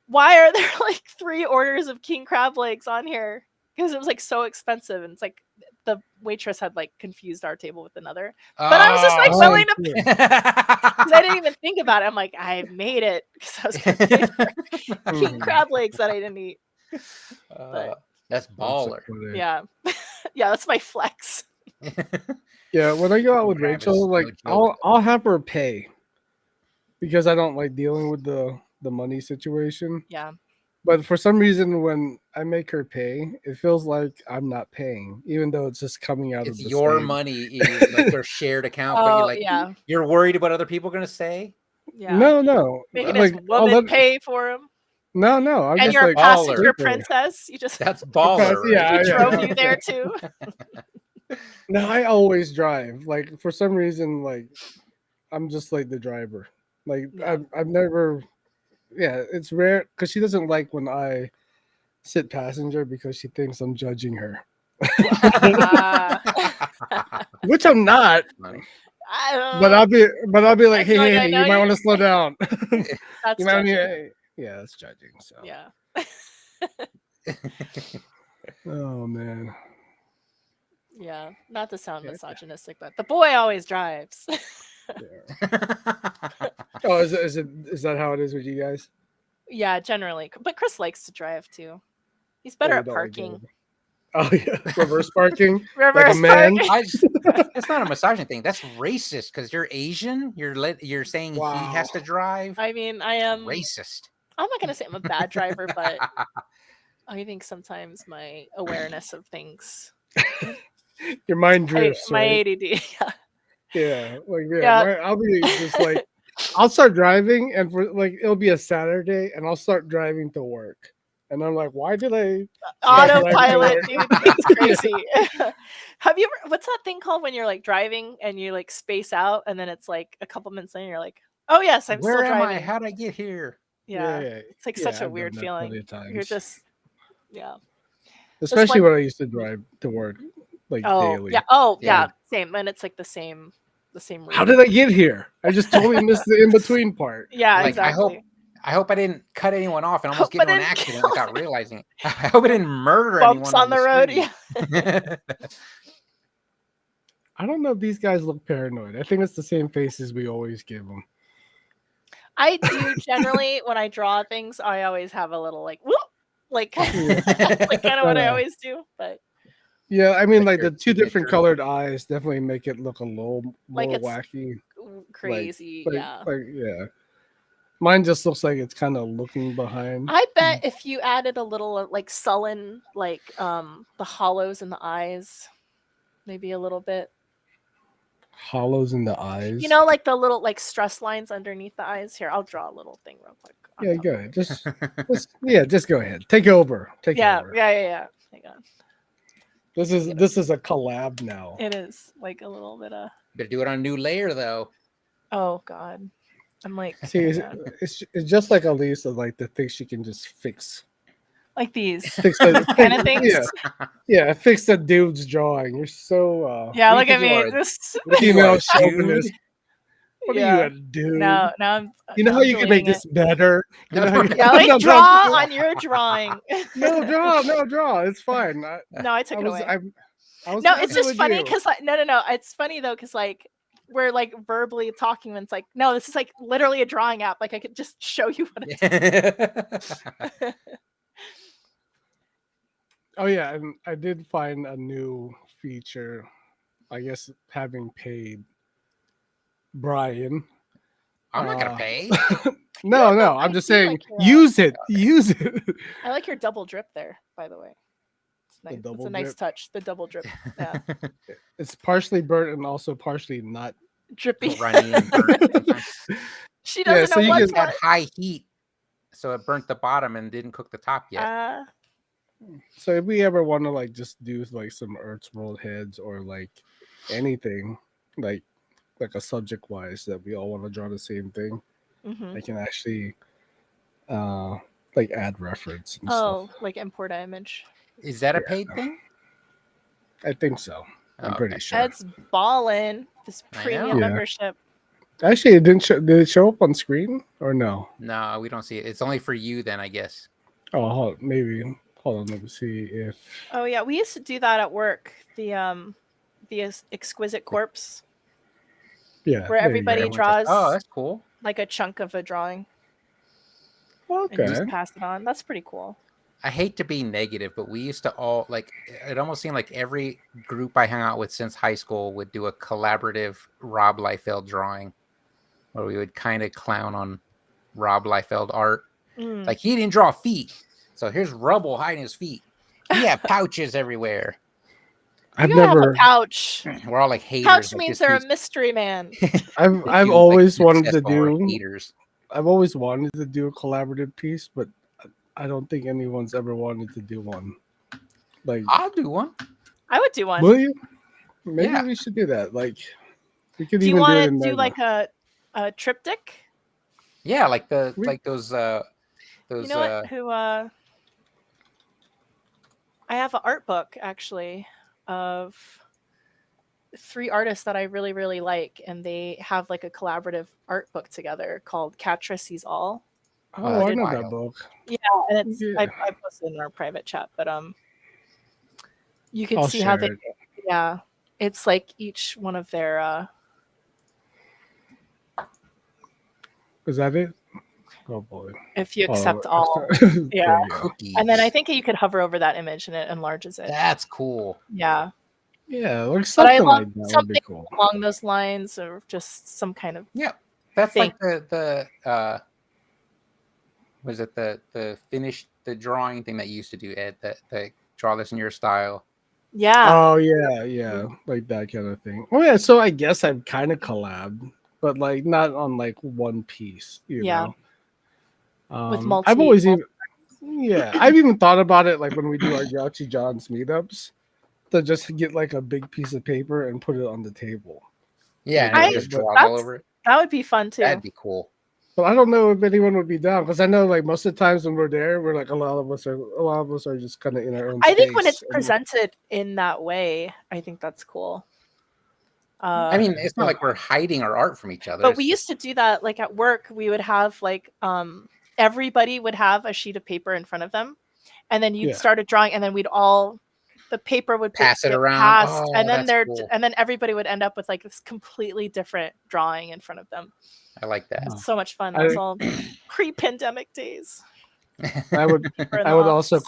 why are there like 3 orders of king crab legs on here? Because it was like so expensive. And it's like the waitress had like confused our table with another. But I was just like willing to pay. Because I didn't even think about it. I'm like, I made it because I was going to pay for king crab legs that I didn't eat. But that's baller. Yeah. Yeah, that's my flex. Yeah, when I go out with Rachel, like I'll have her pay because I don't like dealing with the money situation. Yeah. But for some reason, when I make her pay, it feels like I'm not paying, even though it's just coming out of the your same money, like their shared account. But you're worried about other people going to say? Yeah. No. Making his woman pay for him. No. I'm and you're a passenger princess. You just that's baller. Right? He drove you there too. No, I always drive. Like for some reason, like I'm just like the driver. Like I've never. Yeah, it's rare because she doesn't like when I sit passenger because she thinks I'm judging her. Which I'm not. But I'll be like, hey, you might want to slow down. That's yeah, that's judging. So yeah. Oh man. Yeah, not to sound misogynistic, but the boy always drives. Oh, is that how it is with you guys? Yeah, generally. But Chris likes to drive too. He's better at parking. Oh yeah, reverse parking. Reverse parking. It's not a misogyny thing. That's racist because you're Asian. You're saying he has to drive. I mean, I am racist. I'm not gonna say I'm a bad driver, but I think sometimes my awareness of things. Your mind drifts. My ADD. Yeah. I'll be just like, I'll start driving, and for like it'll be a Saturday, and I'll start driving to work, and I'm like, why did I autopilot? Dude, it's crazy. Have you ever? What's that thing called when you're like driving and you like space out, and then it's like a couple minutes later, you're like, oh yes, I'm Where still driving. Where am I? How'd I get here? Yeah. It's like such a weird feeling. You're just Especially when I used to drive to work like daily. Yeah. Same. And it's like the same route. How did I get here? I just totally missed the in-between part. Yeah, exactly. I hope I didn't cut anyone off and almost get into an accident without realizing it. I hope I didn't murder Bumps anyone on the road. Yeah. I don't know if these guys look paranoid. I think it's the same faces we always give them. I do generally when I draw things, I always have a little like whoop, like kind of what I always do. But yeah, I mean, like the two different colored eyes definitely make it look a little more wacky, crazy. Yeah. Mine just looks like it's kind of looking behind. I bet if you added a little like sullen, like the hollows in the eyes, maybe a little bit. Hollows in the eyes. You know, like the little like stress lines underneath the eyes. Here, I'll draw a little thing real quick. Yeah, go ahead. Just go ahead. Take over. Yeah. Hang on. This is a collab now. It is like a little bit of. Better do it on a new layer though. Oh God, I'm like. See, it's just like Elisa, like the things she can just fix. like these Fix the kind of things. Yeah, fix the dude's drawing. You're so Yeah, What look do at you think you me. are? Just What do you think you female are, a dude? chauvinist. What are you, yeah. a dude? Now I'm. You know now how I'm you can make deleting this better? You know how you Yeah, like draw on your drawing. No, draw. It's fine. No, I took it away. I was No, it's messing just with funny you. because like no. It's funny though because like we're like verbally talking and it's like no, this is like literally a drawing app. Like I could just show you what it's. Oh yeah, and I did find a new feature. I guess having paid Brian. I'm not gonna pay. No, I I'm just feel saying like use it. I like your double drip there, by the way. It's nice. It's double a nice drip? touch. The double drip. Yeah. It's partially burnt and also partially not. Drippy. Runny and burnt sometimes. She Yeah, doesn't so know you what's can At high heat, so it burnt the bottom and didn't cook the top yet. So if we ever want to like just do like some Earth's World heads or like anything like a subject wise that we all want to draw the same thing, I can actually like add reference and stuff. Like import an image. Is that a Yeah. paid thing? I think so. I'm Oh, pretty okay. sure. It's ballin'. This I premium know. Yeah. membership. Actually, it didn't show. Did it show up on screen or no? No, we don't see it. It's only for you then, I guess. Oh, maybe. Hold on. Let me see if. Oh yeah, we used to do that at work. The exquisite corpse, Yeah. where there you go. everybody draws Oh, that's cool. like a chunk of a drawing and Okay. just pass it on. That's pretty cool. I hate to be negative, but we used to all like it almost seemed like every group I hung out with since high school would do a collaborative Rob Liefeld drawing where we would kind of clown on Rob Liefeld art. Like he didn't draw feet. So here's rubble hiding his feet. He had pouches everywhere. I've You gotta have never. a pouch. We're all like haters. Pouch like, means this they're a dude's- mystery man. I've this dude's, always like, wanted to successful, we're do. haters. I've always wanted to do a collaborative piece, but I don't think anyone's ever wanted to do one. Like, I'll do one. I would do one. will you? Maybe Yeah. we should do that. Like, we could Do you even do it want in to do Magma. like a triptych? Yeah, like the We- like those You know what? Who I have an art book actually of 3 artists that I really, really like, and they have like a collaborative art book together called Catra Sees All. Oh, I know wild. that book. And it's Yeah. I posted in our private chat, but you can I'll see how share they it. it's like each one of their Is that it? Oh boy. if you Oh, accept all. there Yeah. you go. cookies. And then I think you could hover over that image and it enlarges it. that's cool. Yeah. Yeah, like But I something love like that would be something cool. along those lines or just some kind of That's thing. like the was it the finish the drawing thing that you used to do, Ed? The draw this in your style. yeah. Oh yeah, like that kind of thing. Oh yeah, so I guess I've kind of collabed, but like not on like one piece. You Yeah. know? With I've always even I've even thought about it like when we do our Grouchy John's meetups to just get like a big piece of paper and put it on the table. Yeah, and I- it just draws all that's- over it. That would be fun too. That'd be cool. But I don't know if anyone would be down because I know like most of the times when we're there, we're like a lot of us are just kind of in our own. I think when space it's and- presented in that way, I think that's cool. I mean, it's not like we're hiding our art from each other. but It's we just- used to do that like at work. We would have like everybody would have a sheet of paper in front of them, and then you'd Yeah. start a drawing, and then the paper would Pass it get around. passed, Oh, and then that's cool. and then everybody would end up with like this completely different drawing in front of them. I like that. It's so much fun. I- That's all pre-pandemic days. I would Or in I the would also office.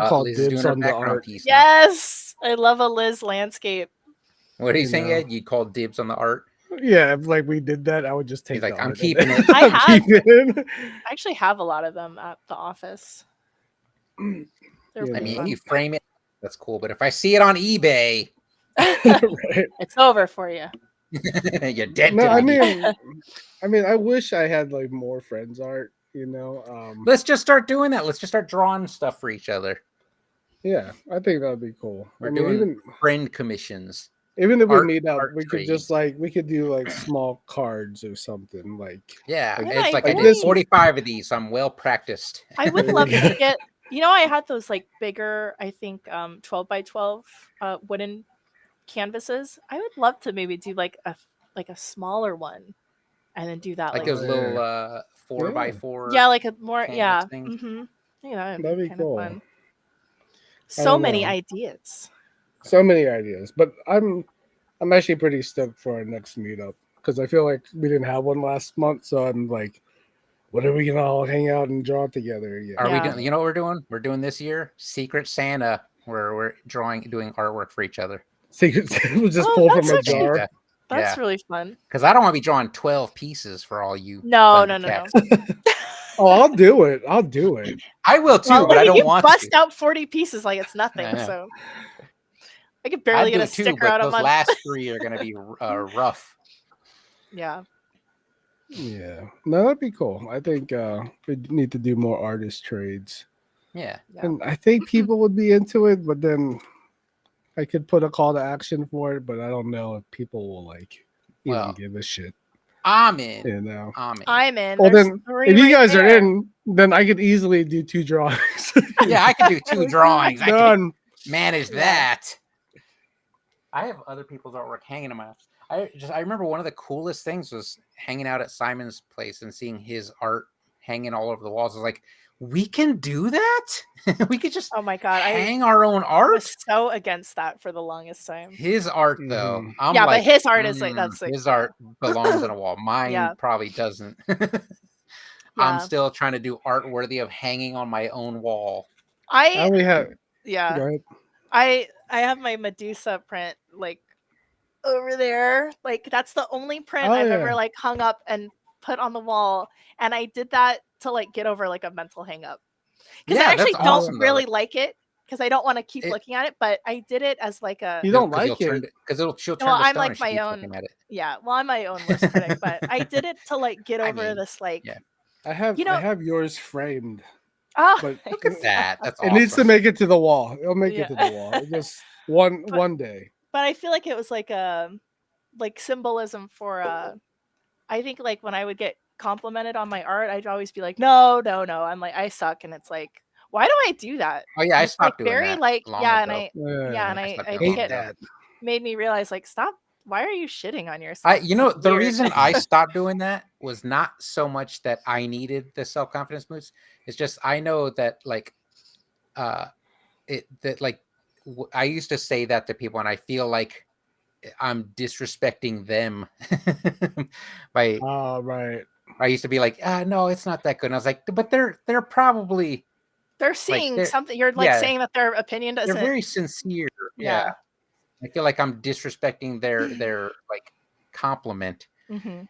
call Liz is dibs doing her on the background art. piece. now. Yes, I love a Liz landscape. What are you You saying, know. Ed? You called dibs on the art? Yeah, if like we did that, I would just take. He's like, the I'm art. keeping it. I have- keeping it. I actually have a lot of them at the office. They're Yeah, I pretty mean, fun. if you frame it, that's cool. But if I see it on eBay, Right. It's over for you. you're dead No, to I me. mean, I wish I had like more friends art. You know, Let's just start doing that. Let's just start drawing stuff for each other. yeah, I think that'd be cool. We're I mean, doing friend commissions. even if art- we meet up, art we could just like we could do like small cards or something. Like, Yeah, Like it's like I this- did 45 of these. So I'm well practiced. I would love to get I had those like bigger, I think 12 by 12 wooden canvases. I would love to maybe do like a smaller one and then do that Like like those little Yeah. 4x4 yeah, like a more canvas things. Yeah, that would That'd be be kind of cool. fun. I So don't many know. ideas. So many ideas, but I'm actually pretty stoked for our next meetup because I feel like we didn't have one last month, so I'm like, when are we gonna all hang out and draw together again? Are we Yeah. doing? You know what we're doing? We're doing this year Secret Santa, where we're doing artwork for each other. Secret Santa will just Oh, pull from that's a actually- jar. Yeah, That's really fun. because I don't want to be drawing 12 pieces for all you. No. Thundercats. Oh, I'll do it. I'll do it. I will too, Well, but I don't you want bust to. out 40 pieces like it's nothing. I know. So I could I barely do get a too, sticker but out of those my. last 3 are going to be rough. Yeah. Yeah, no, that'd be cool. I think we need to do more artist trades, Yeah. and I think people would be into it. But then I could put a call to action for it, but I don't know if people will like even Well, give a shit. I'm in. You know. I'm in. Well, There's then 3 if you right guys are there. in, then I could easily do 2 drawings. Yeah, I can do 2 drawings. I can Done. manage Yeah. that. I have other people's artwork hanging in my office. I remember one of the coolest things was hanging out at Simon's place and seeing his art hanging all over the walls. I was like, we can do that? We could just Oh my god, I hang our own art? was so against that for the longest time. His art though. Mhm. I'm Yeah, like, but his art is like that's like his art belongs on a wall. Mine Yeah. probably doesn't. I'm Yeah. still trying to do art worthy of hanging on my own wall. I I only have. yeah. Go ahead. I have my Medusa print like over there. Like that's the only print Oh, I've yeah. ever like hung up and put on the wall. And I did that to like get over like a mental hang up. Because Yeah, I actually that's don't awesome, though. really like it because I don't want to keep It- looking at it, but I did it as like a You don't like it. because she'll turn Well, to I'm stone like if she my keeps own- looking at it. yeah, well I'm my own worst critic, but I did it to like get I over mean, this like yeah. I have. You know- I have yours framed, oh but Look at that. That's it awesome. needs to make it to the wall. It'll make Yeah. it to the wall. It just one day. but I feel like it was like a like symbolism for I think like when I would get complimented on my art, I'd always be like, no. I'm like, I suck. And it's like, why do I do that? Oh yeah, I It's, stopped like, doing very that. like long yeah, ago. and I stopped I doing think hate it that. made me realize like stop. Why are you shitting on yourself? You know, It's the weird. reason I stopped doing that was not so much that I needed the self-confidence boost. It's just I know that like I used to say that to people and I feel like I'm disrespecting them by Oh right. I used to be like, no, it's not that good. And I was like, but they're probably They're seeing they're- something. You're like yeah. saying that their opinion they're doesn't. very sincere. Yeah. Yeah. I feel like I'm disrespecting their like compliment. Mhm.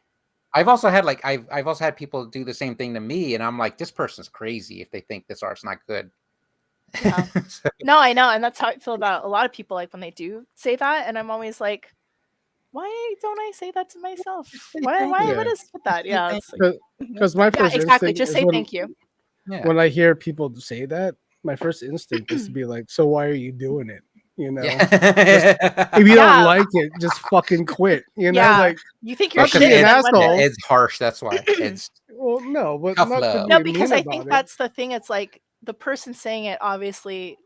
I've also had like I've also had people do the same thing to me, and I'm like, this person's crazy if they think this art's not good. Yeah. So, No, I know, and that's how I feel about a lot of people. Like when they do say that, and I'm always like, why don't I say that to myself? say Why? thank Why? you. What is with that? Yeah. It's like, Because my yeah, first exactly. instinct Just is say when, thank you. yeah. when I hear people say that, my first instinct is to be like, so why are you doing it? You know, Yeah. if you Yeah. don't like it, just fucking quit. You know, Yeah. like, You think you're Not to be shitting an on when- asshole. It's harsh. That's why it's well, no, but Tough not to love. be No, mean because I about think it. that's the thing. It's like the person saying it obviously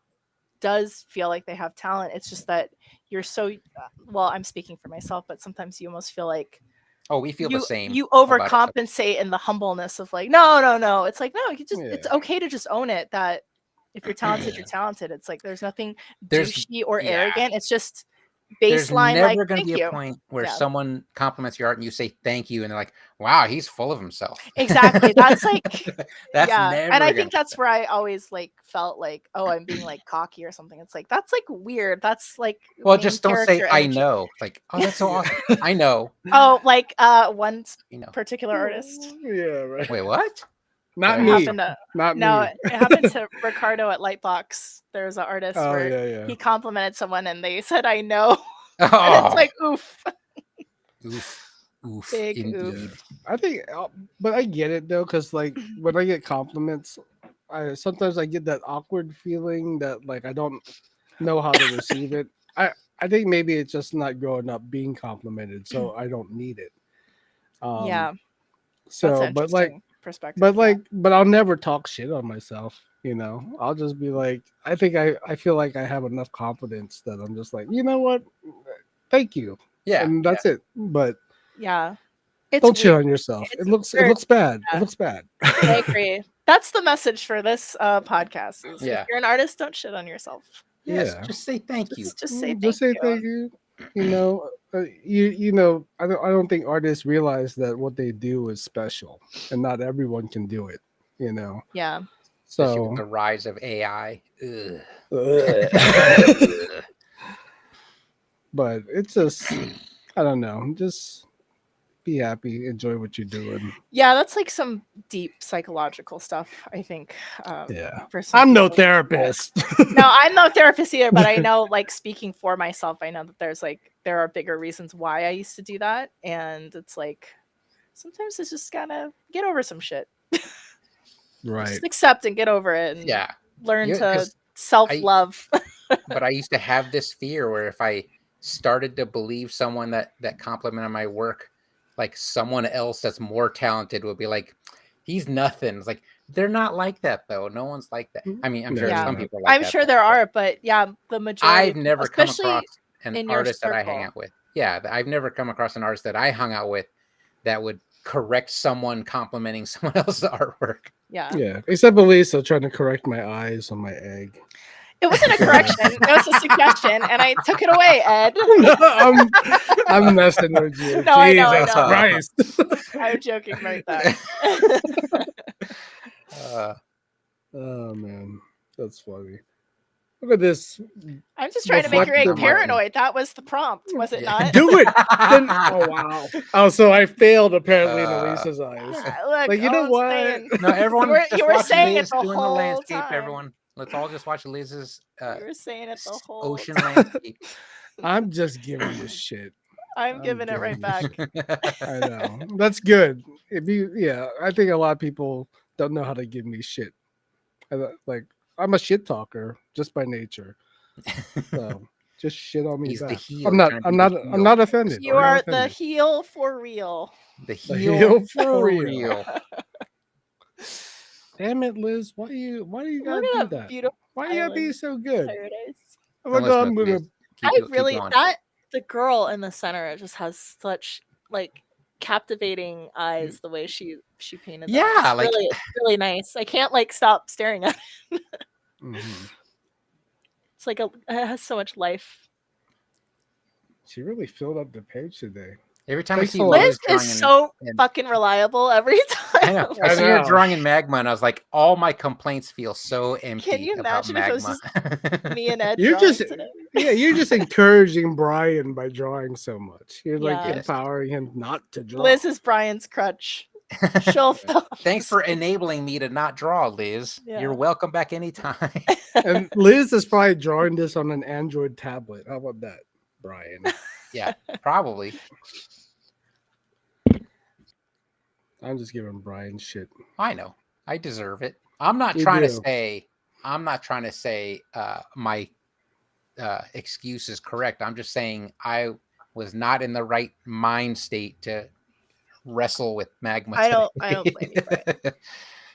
does feel like they have talent. It's just that you're so well. I'm speaking for myself, but sometimes you almost feel like we feel you the same. you about ourselves. overcompensate in the humbleness of like no. It's like no, it's Yeah. okay to just own it. That if you're talented, you're talented. It's like there's nothing There's- douchey or yeah. arrogant. It's just There's baseline. never Like going to thank be a you. point where Yeah. someone compliments your art and you say thank you, and they're like, "Wow, he's full of himself." Exactly. That's like That's yeah, never. and I gonna think that's where I always like felt like, oh, I'm being like cocky or something. It's like that's like weird. That's like Well, main just don't say character I energy. know. Like, oh, that's so awesome. I know. Oh, like one You know. particular artist. Yeah, right. Wait, what? Not It me. Happened to, Not no, me. it happened to Ricardo at Lightbox. There's an artist Oh where yeah. he complimented someone and they said I know. And Oh, it's like oof. oof, big indeed. oof. I think, but I get it though, because like when I get compliments, I sometimes I get that awkward feeling that like I don't know how to receive it. I think maybe it's just not growing up being complimented, so I don't need it. Yeah. That's So, an but like, interesting perspective. yeah. but I'll never talk shit on myself. I'll just be like, I feel like I have enough confidence that I'm just like, you know what? Thank you. Yeah. And that's it. But Yeah. It's don't shit weird. on yourself. It's It looks weird. bad. Yeah. It looks bad. I agree. That's the message for this podcast. Is Yeah. If you're an artist, don't shit on yourself. Yes. Yeah. Just say thank you. Just say Just thank say you. thank you. I don't think artists realize that what they do is special, and not everyone can do it. Yeah. Especially with So the rise of AI. Ugh. but it's just I don't know. Just be happy, enjoy what you're doing. Yeah, that's like some deep psychological stuff, I think. Yeah. For some I'm no people. therapist. No, I'm no therapist either, but I know, like, speaking for myself, I know that there are bigger reasons why I used to do that, and it's like sometimes it's just gotta get over some shit. Right. Just accept and get over it, and Yeah. learn Yeah, to 'cause self-love. But I used to have this fear where if I started to believe someone that complimented my work, like someone else that's more talented would be like, he's nothing. It's like they're not like that though. No one's like that. I mean, I'm sure Yeah. some people are like I'm that. sure though, there but are, but yeah, the majority. I've of people, never come especially across an in your artist that I hang circle. out with. Yeah, I've never come across an artist that I hung out with that would correct someone complimenting someone else's artwork. Yeah. Yeah. Except Elisa trying to correct my eyes on my egg. It wasn't a correction. It was a suggestion, and I took it away, Ed. I'm messing with you. No, I know, I Jesus know. Christ. I'm joking right back. Oh man, that's funny. Look at this. I'm just trying to make your egg Reflective- paranoid. That was the prompt, was it not? Do it. Then, oh wow. Oh, so I failed apparently in Elisa's eyes. Look, Like, you know all I'm what? saying- No, everyone. You just were watch saying it Liz the doing the whole landscape. time. Everyone, let's all just watch Liz's You were saying it the whole ocean time. landscape. I'm just giving you shit. I'm giving it right back. I know. That's good. I think a lot of people don't know how to give me shit. I'm a shit talker just by nature. So just shit on me He's the back. heel. I'm not trying to be the heel. I'm not offended. You I'm not are the offended. heel for real. The The heel, heel for for real. real. Damn it, Liz. Why do you gotta Look do at that that? beautiful Why you gotta be island so good? paradise. Oh my Don't god, listen I'm to gonna Liz. Keep really going. the girl in the center just has such like captivating eyes. The way she painted. Yeah, that. It's like- really, it's really nice. I can't like stop staring at it. Mhm. It's like it has so much life. She really filled up the page today. Every time Thanks I see a lot. Liz drawing is in- so in- fucking reliable every time. I know. I I see her know. drawing in magma, and I was like, all my complaints feel so empty. you about imagine if it was magma. Me and Ed. You're drawing just today. you're just encouraging Brian by drawing so much. You're like Yeah. empowering him not to draw. Liz is Brian's crutch. She'll fill up Thanks the for space. enabling me to not draw, Liz. Yeah. You're welcome back anytime. And Liz is probably drawing this on an Android tablet. How about that, Brian? Yeah, probably. I'm just giving Brian shit. I know. I deserve it. I'm not You trying to do. say. I'm not trying to say my excuse is correct. I'm just saying I was not in the right mind state to wrestle with magma. I don't today. blame you for it.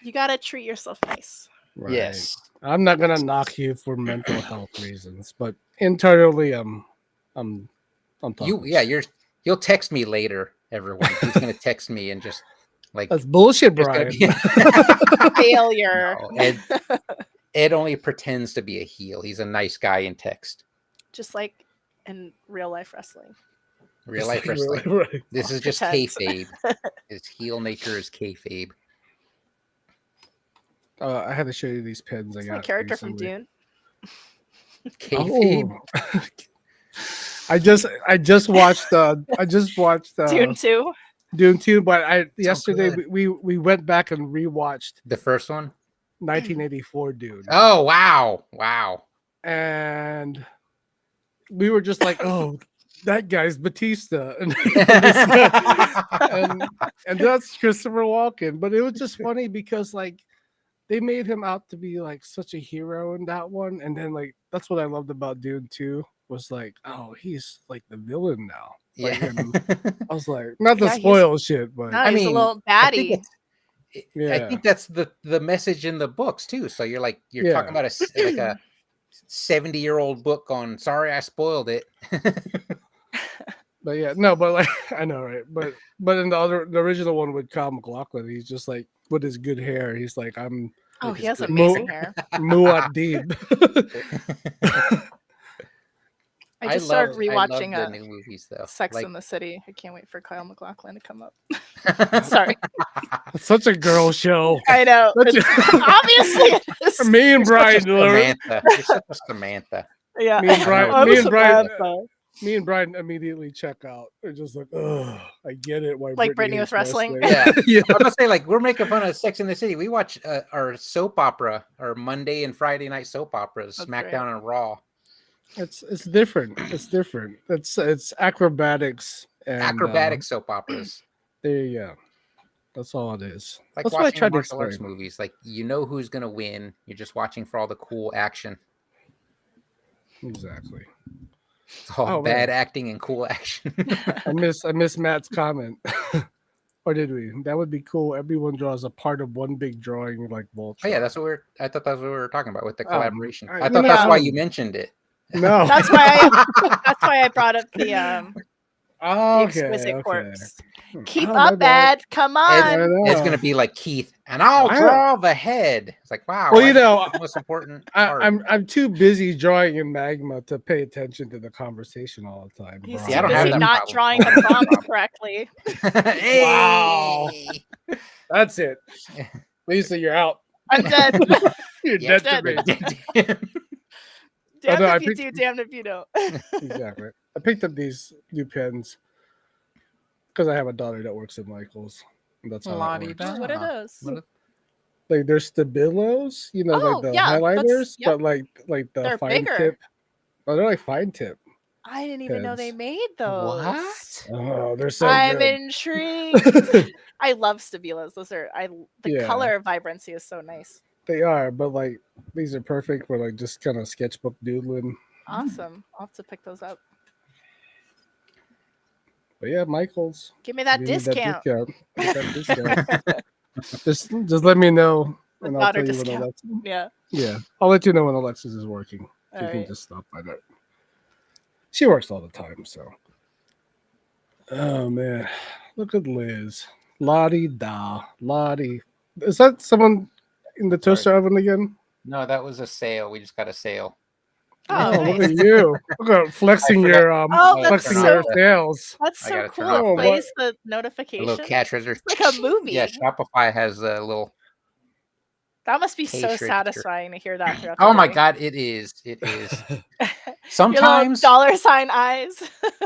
You gotta treat yourself nice. Right. Yes. I'm not gonna knock you for mental health reasons, but internally, I'm talking shit. You'll text me later, everyone. He's gonna text me and just like That's bullshit, there's gonna Brian. be- Failure. No, Ed only pretends to be a heel. He's a nice guy in text. Just like in real life wrestling. Real life wrestling. Right. This is just Pretends. kayfabe. His heel nature is kayfabe. I had to show you these pens I It's got. my character from recently. Dune. Kayfabe. Oh. I just watched Dune 2. Dune 2, but yesterday good. we went back and rewatched The first one. 1984 Dune. Oh wow. And we were just like, oh, that guy's Batista. And that's Christopher Walken. But it was just funny because like they made him out to be like such a hero in that one. And then like that's what I loved about Dune 2 was like, oh, he's like the villain now. Like, Yeah. and I was like, not to Yeah, he's- spoil shit, but No, I he's mean, a little I think baddie. I Yeah. think that's the message in the books too. So you're talking about a 70-year-old book on sorry I spoiled it. But yeah, no, but like I know, right? But in the original one with Kyle MacLachlan, he's just like with his good hair. He's like, I'm Oh, With he his has good amazing hair. Muad'Dib. I just started I love rewatching the new movies though. Sex in the City. I can't wait for Kyle MacLachlan to come up. Sorry. It's such a girl show. I know. Such Obviously it is. Me and Brian, Samantha. You're such a Samantha. Yeah. me and Brian, I'm me a and Brian, Samantha. me and Brian immediately check out. They're just like, oh, I get it. Why Like Brittany hates with wrestling? Yeah. yeah. I'm gonna say we're making fun of Sex in the City. We watch our soap opera, our Monday and Friday night soap operas, That's SmackDown and Raw. It's different. It's different. It's acrobatics and Acrobatic soap operas. there you go. That's all it is. Like That's what I watching tried to martial arts explain. movies. Like you know who's gonna win. You're just watching for all the cool action. Exactly. It's all Oh, bad right. acting and cool action. I miss Matt's comment. Or did we? That would be cool. Everyone draws a part of one big drawing like Voltron. Oh yeah, I thought that's what we were talking about with the collaboration. I- I you thought know, that's why I'm- you mentioned it. No. That's why I brought up the exquisite corpse. Keep Oh, my up, bad. Ed. Come I on. know. It's gonna be like Keith, and I'll Wow. draw the head. It's like wow. Well, you that's know, the most important part. I'm too busy drawing in Magma to pay attention to the conversation all the time. He's Brian. See, I too don't have busy that not problem. drawing the prompts correctly. Hey! Wow. That's it. Lisa, you're out. I'm dead. You're Yeah, dead to dead. me. Damn no, I if you picked- do, damned if you don't. Exactly. I picked up these new pens because I have a daughter that works at Michael's. And that's how that La-di-da. works. What it is. Like they're Stabilos, you know, Oh, like the yeah, that's- highlighters, yep. but like the They're fine bigger. tip. Oh, they're like fine tip. I didn't even know they Pens. made those. What? Oh, they're so I'm good. intrigued. I love Stabilos. Those are the Yeah. color vibrancy is so nice. They are, but like these are perfect for like just kind of sketchbook doodling. Awesome. I'll have to pick those up. But yeah, Michael's. Give me that You need discount. Get that discount. just let me know, The and I'll daughter tell you when discount. Alexis. Yeah. Yeah, I'll let you know when Alexis is working. You All can right. just stop by there. She works all the time, so. Oh man, look at Liz. Lottie da Lottie. Is that someone in the toaster oven again? No, that was a sale. We just got a sale. Oh, look nice. at you! Look at flexing I your Oh, that's flexing turn your off the- sales. That's I so gotta turn cool. off It the- plays the A notification. little cash treasure. It's like a movie. Yeah, Shopify has a little. That must be Cash so register. satisfying to hear that throughout the Oh my day. god, it is. It is. Your little Sometimes, dollar sign eyes.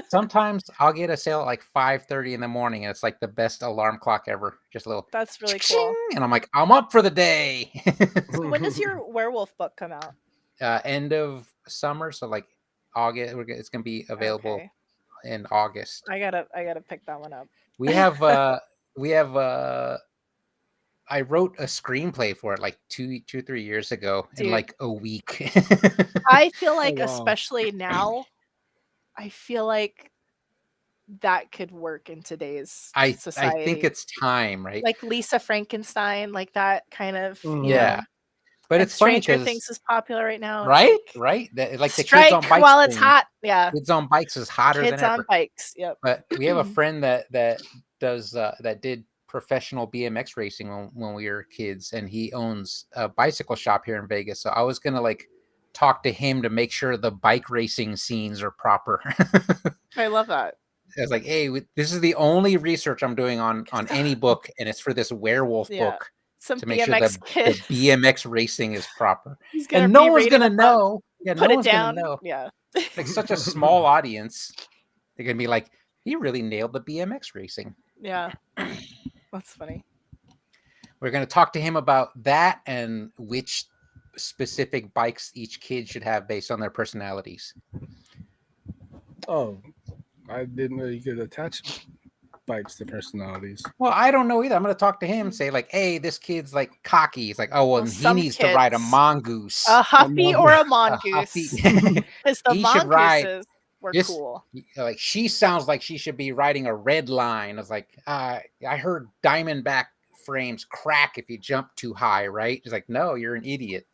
sometimes I'll get a sale at like 5:30 in the morning, and it's like the best alarm clock ever. Just a little. That's really ching, cool. and I'm like, I'm up for the day. So when does your werewolf book come out? End of summer, so like August. It's gonna be available Okay. in August. I gotta pick that one up. We have I wrote a screenplay for it like 3 years ago in Dude. like a week. I feel like, wow. especially now, I feel like that could work in today's I society. think it's time, right? like Lisa Frankenstein, like that kind of. Mhm. Yeah. But And it's funny Stranger 'cause- Things is popular right now. It's right, like, right. Like the strike kids on bikes. while it's thing. hot. Yeah. Kids on bikes is hotter Kids than on ever. bikes. Yep. But we have a friend that does that did professional BMX racing when we were kids, and he owns a bicycle shop here in Vegas. So I was gonna like talk to him to make sure the bike racing scenes are proper. I love that. I was like, hey, this is the only research I'm doing on any book, and it's for this werewolf Yeah. book Some to make sure BMX the kid. BMX racing is proper. He's gonna And no be one's reading gonna a book, know. Yeah, Put no it one's down. gonna know. Yeah. Like such a small audience, they're gonna be like, he really nailed the BMX racing. Yeah. That's funny. We're gonna talk to him about that and which specific bikes each kid should have based on their personalities. Oh, I didn't know you could attach bikes to personalities. Well, I don't know either. I'm gonna talk to him, say like, hey, this kid's like cocky. He's like, oh, well, Well, and he some needs to ride a kids- mongoose. A huffy or a A mongoose. huffy. Because the He should ride mongooses were this- cool. Like she sounds like she should be riding a red line. I was like, I heard Diamondback frames crack if you jump too high, right? It's like, no, you're an idiot.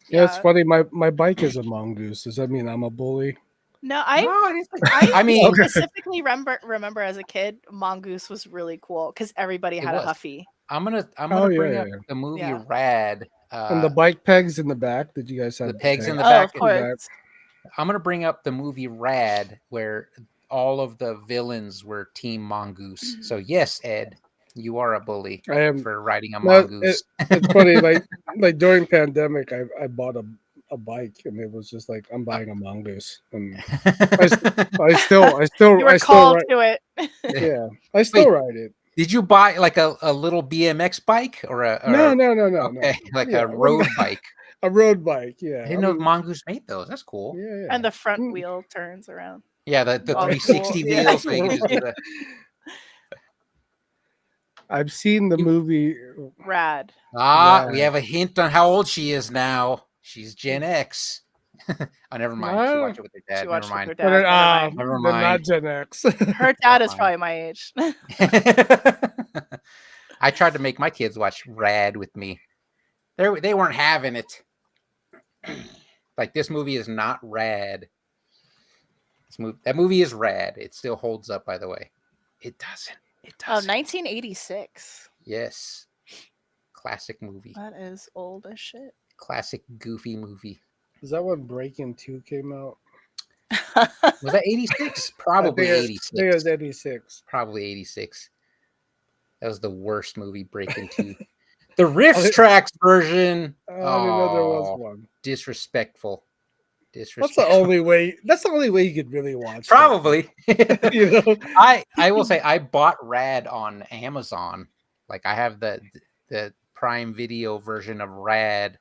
Yeah, it's funny. My bike is a mongoose. Does that mean I'm a bully? No, I mean, Okay. specifically remember as a kid, Mongoose was really cool because everybody It had a was. Huffy. I'm gonna Oh, yeah, bring up yeah. the movie Yeah. Rad. And the bike pegs in the back. Did you guys have The pegs in the Oh, back. of course. I'm gonna bring up the movie Rad, where all of the villains were Team Mongoose. So yes, Ed, you are a bully I am. for riding a No, mongoose. It's funny. Like during pandemic, I bought a bike, and it was just like, I'm buying a mongoose, and I still You were called to it. yeah, I still ride it. Did you buy like a little BMX bike or a No, okay, like Yeah, a road bike? a road bike. Yeah, I didn't know Mongoose made those. That's cool. Yeah, And the front Mm. wheel turns around. Yeah, the Oh, 360 cool. Yeah. wheel, so you can just do the. I've seen the movie. Rad. We Rad. have a hint on how old she is now. She's Gen X. Oh, never mind. She What? watched it with her dad. She watched Never with mind. her dad. But Never Never they're not mind. Gen X. mind. Her dad is Fine. probably my age. I tried to make my kids watch Rad with me. They weren't having it. Like, this movie is not rad. That movie is rad. It still holds up, by the way. It doesn't. It Oh, doesn't. 1986. Yes. Classic movie. That is old as shit. Classic goofy movie. Is that when Breaking 2 came out? Was that 86? Probably I think it 86. was 86. Probably 86. That was the worst movie, Breaking 2. The Riff Tracks version. I didn't know there was Oh, one. disrespectful. That's the only way. That's the only way you could really watch. Probably. That, you know. I will say I bought Rad on Amazon. Like, I have the Prime Video version of Rad,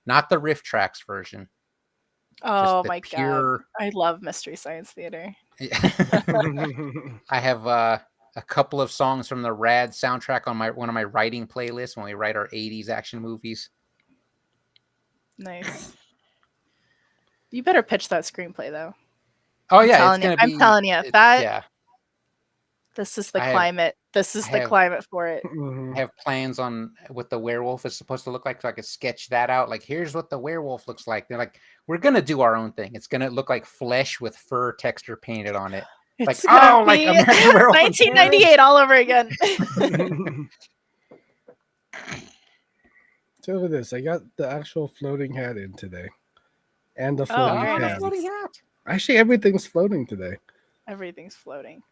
not the Riff Tracks version. Oh the my god. I love Mystery Science Theater. I have a couple of songs from the Rad soundtrack on one of my writing playlists when we write our 80s action movies. Nice. You better pitch that screenplay though. Oh yeah, I'm telling you, that yeah. This is the climate. This is the climate for it. I have plans on what the werewolf is supposed to look like, so I could sketch that out. Like, here's what the werewolf looks like. They're like, we're gonna do our own thing. It's gonna look like flesh with fur texture painted on it. It's like, oh, like be American Werewolf in 1998 all over again. Tell me this: I got the actual floating hat in today, and the floating very hat. nice. Actually, everything's floating today. Everything's floating.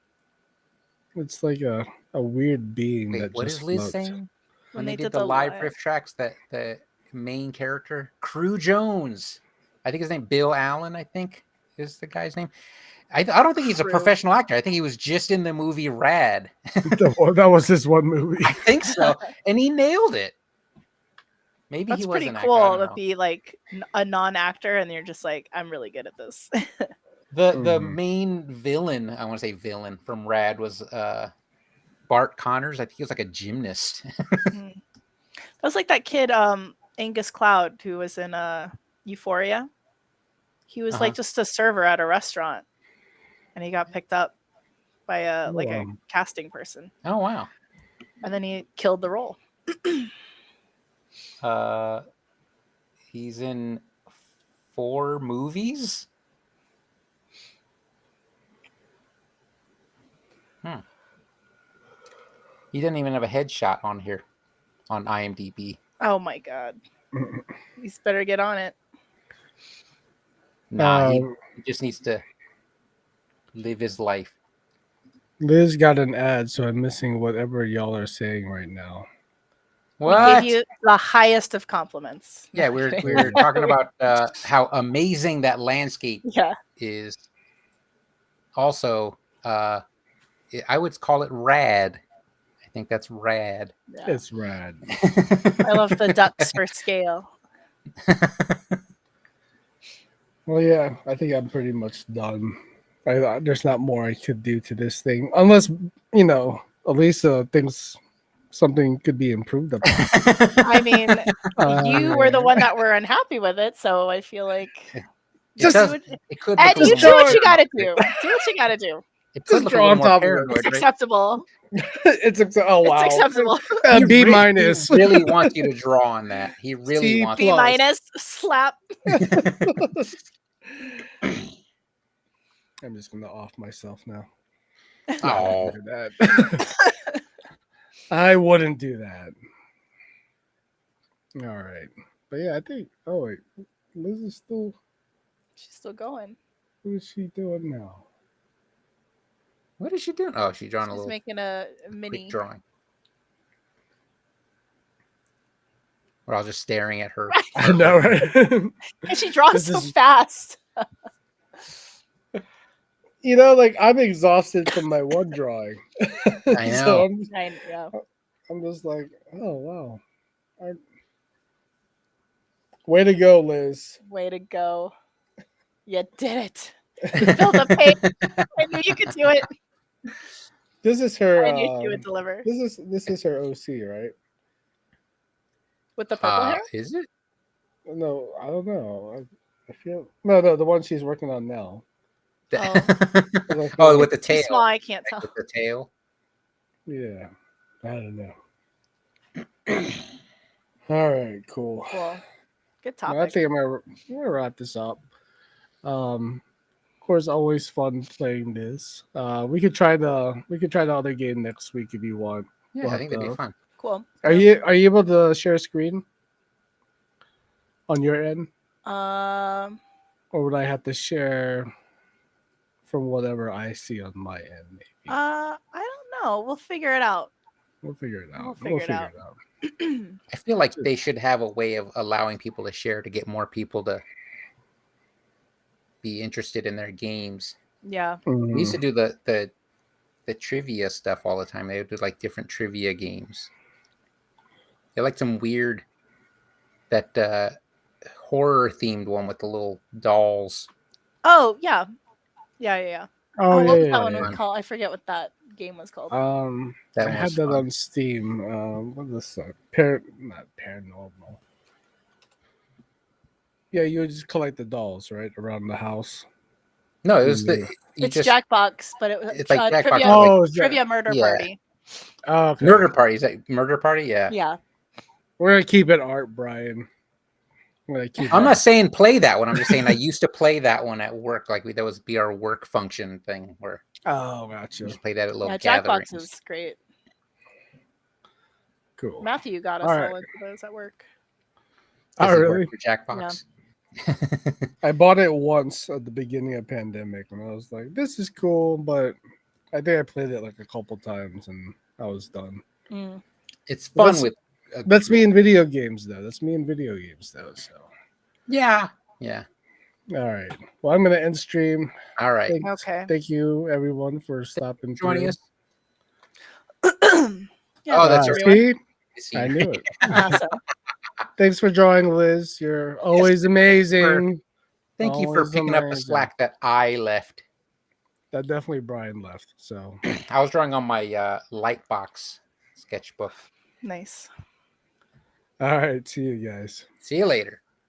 It's like a weird being Wait, that what just is Liz floats. saying? When they they did did the the live live- riff tracks, that the main character, Crew Jones, I think his name Bill Allen, I think is the guy's name. I don't think he's a Crew. professional actor. I think he was just in the movie Rad. That was his one movie. I think so, and he nailed it. Maybe That's he was pretty an actor, I cool don't to know. be like a non-actor and you're just like, I'm really good at this. The main villain, I want to say villain from Rad was Bart Connors. I think he was like a gymnast. That was like that kid, Angus Cloud, who was in Euphoria. He was like just a server at a restaurant, and he got picked up by a casting person, Oh wow. and then he killed the role. He's in 4 movies. He doesn't even have a headshot on here on IMDb. Oh my god, he's better get on it. Nah, he just needs to live his life. Liz got an ad, so I'm missing whatever y'all are saying right now. What? We give you the highest of compliments. Yeah, we're talking about how amazing that landscape Yeah. is. Also, I would call it rad. I think that's rad. Yeah. It's rad. I love the ducks for scale. Well, yeah, I think I'm pretty much done. There's not more I could do to this thing, unless Elisa thinks something could be improved upon. I mean, you were the one that were unhappy with it, so I feel like It could Ed, look a you little do more what you gotta improved. do. Do what you gotta do. It Just could look a draw little on more top of it. paranoid, It's right? acceptable. Oh wow, It's acceptable. He B re- minus. He really wants you to draw on that. He really C wants. B plus. minus slap. I'm just gonna off myself now. Oh, Do that. I wouldn't do that. All right, but yeah, I think. Oh wait, Liz is still. She's still going. What is she doing now? what is she doing? Oh, she's drawing a She's little making a quick mini. drawing. We're all just staring at her. I know, right? And she draws This so is- fast. You know, like I'm exhausted from my one drawing. I know. So Yeah. I'm just like, oh wow. Way to go, Liz. Way to go. You did it. Feel the pain. I knew you could do it. This is her. I knew you would deliver. This is her OC, right? With the purple hair? Is it? No, I don't know. I feel no, the one she's working on now. Oh. Oh, with the Too tail. small, I can't tell. With the tail. Yeah, I don't know. All right, cool. Cool. Good Well, I topic. think I'm gonna wrap this up. Of course, always fun playing this. We could try the other game next week if you want. Yeah, We'll I think have that'd be to- fun. Cool. Are you able to share screen on your end, Um, or would I have to share from whatever I see on my end? Maybe I don't know. We'll figure it out. we'll figure it out. we'll figure it out. I feel like they should have a way of allowing people to share to get more people to be interested in their games. Yeah. We used Mhm. to do the trivia stuff all the time. They would do like different trivia games. They like some weird horror themed one with the little dolls. Oh, yeah. Yeah. Oh, what was yeah, that one yeah. was called? I forget what that game was called. That I one had was that fun. on Steam. What is this? Not paranormal. Yeah, you would just collect the dolls, right, around the house. No, it was the Yeah. you It's just Jackbox, but it was it's like Jackbox, trivia, but Oh, is that- trivia murder yeah. party. Oh, okay. murder party. Is that murder party? Yeah. Yeah. We're gonna keep it art, Brian. We're gonna keep. I'm it not saying play that one. I'm just saying I used to play that one at work. Like that was be our work function thing where Oh, we gotcha. just play that at little Yeah, gatherings. Jackbox is great. Cool. Matthew got us All all right. into those at work. Oh, Does he work really? for Jackbox. I bought it once at the beginning of pandemic, and I was like, "This is cool," but I think I played it like a couple times, and I was done. Mm. It's fun That's- with. That's me in video games, though. So, Yeah. all right. Well, I'm gonna end stream. All right. Okay. Thank you, everyone, for stopping Joining through. us. Yeah, Oh, that's everyone. See? I knew it. Awesome. Thanks for drawing, Liz. You're always amazing. Thank you for Always picking up the amazing. slack that I left. That definitely Brian left. So I was drawing on my Lightbox sketchbook. Nice. all right, see you guys. See you later.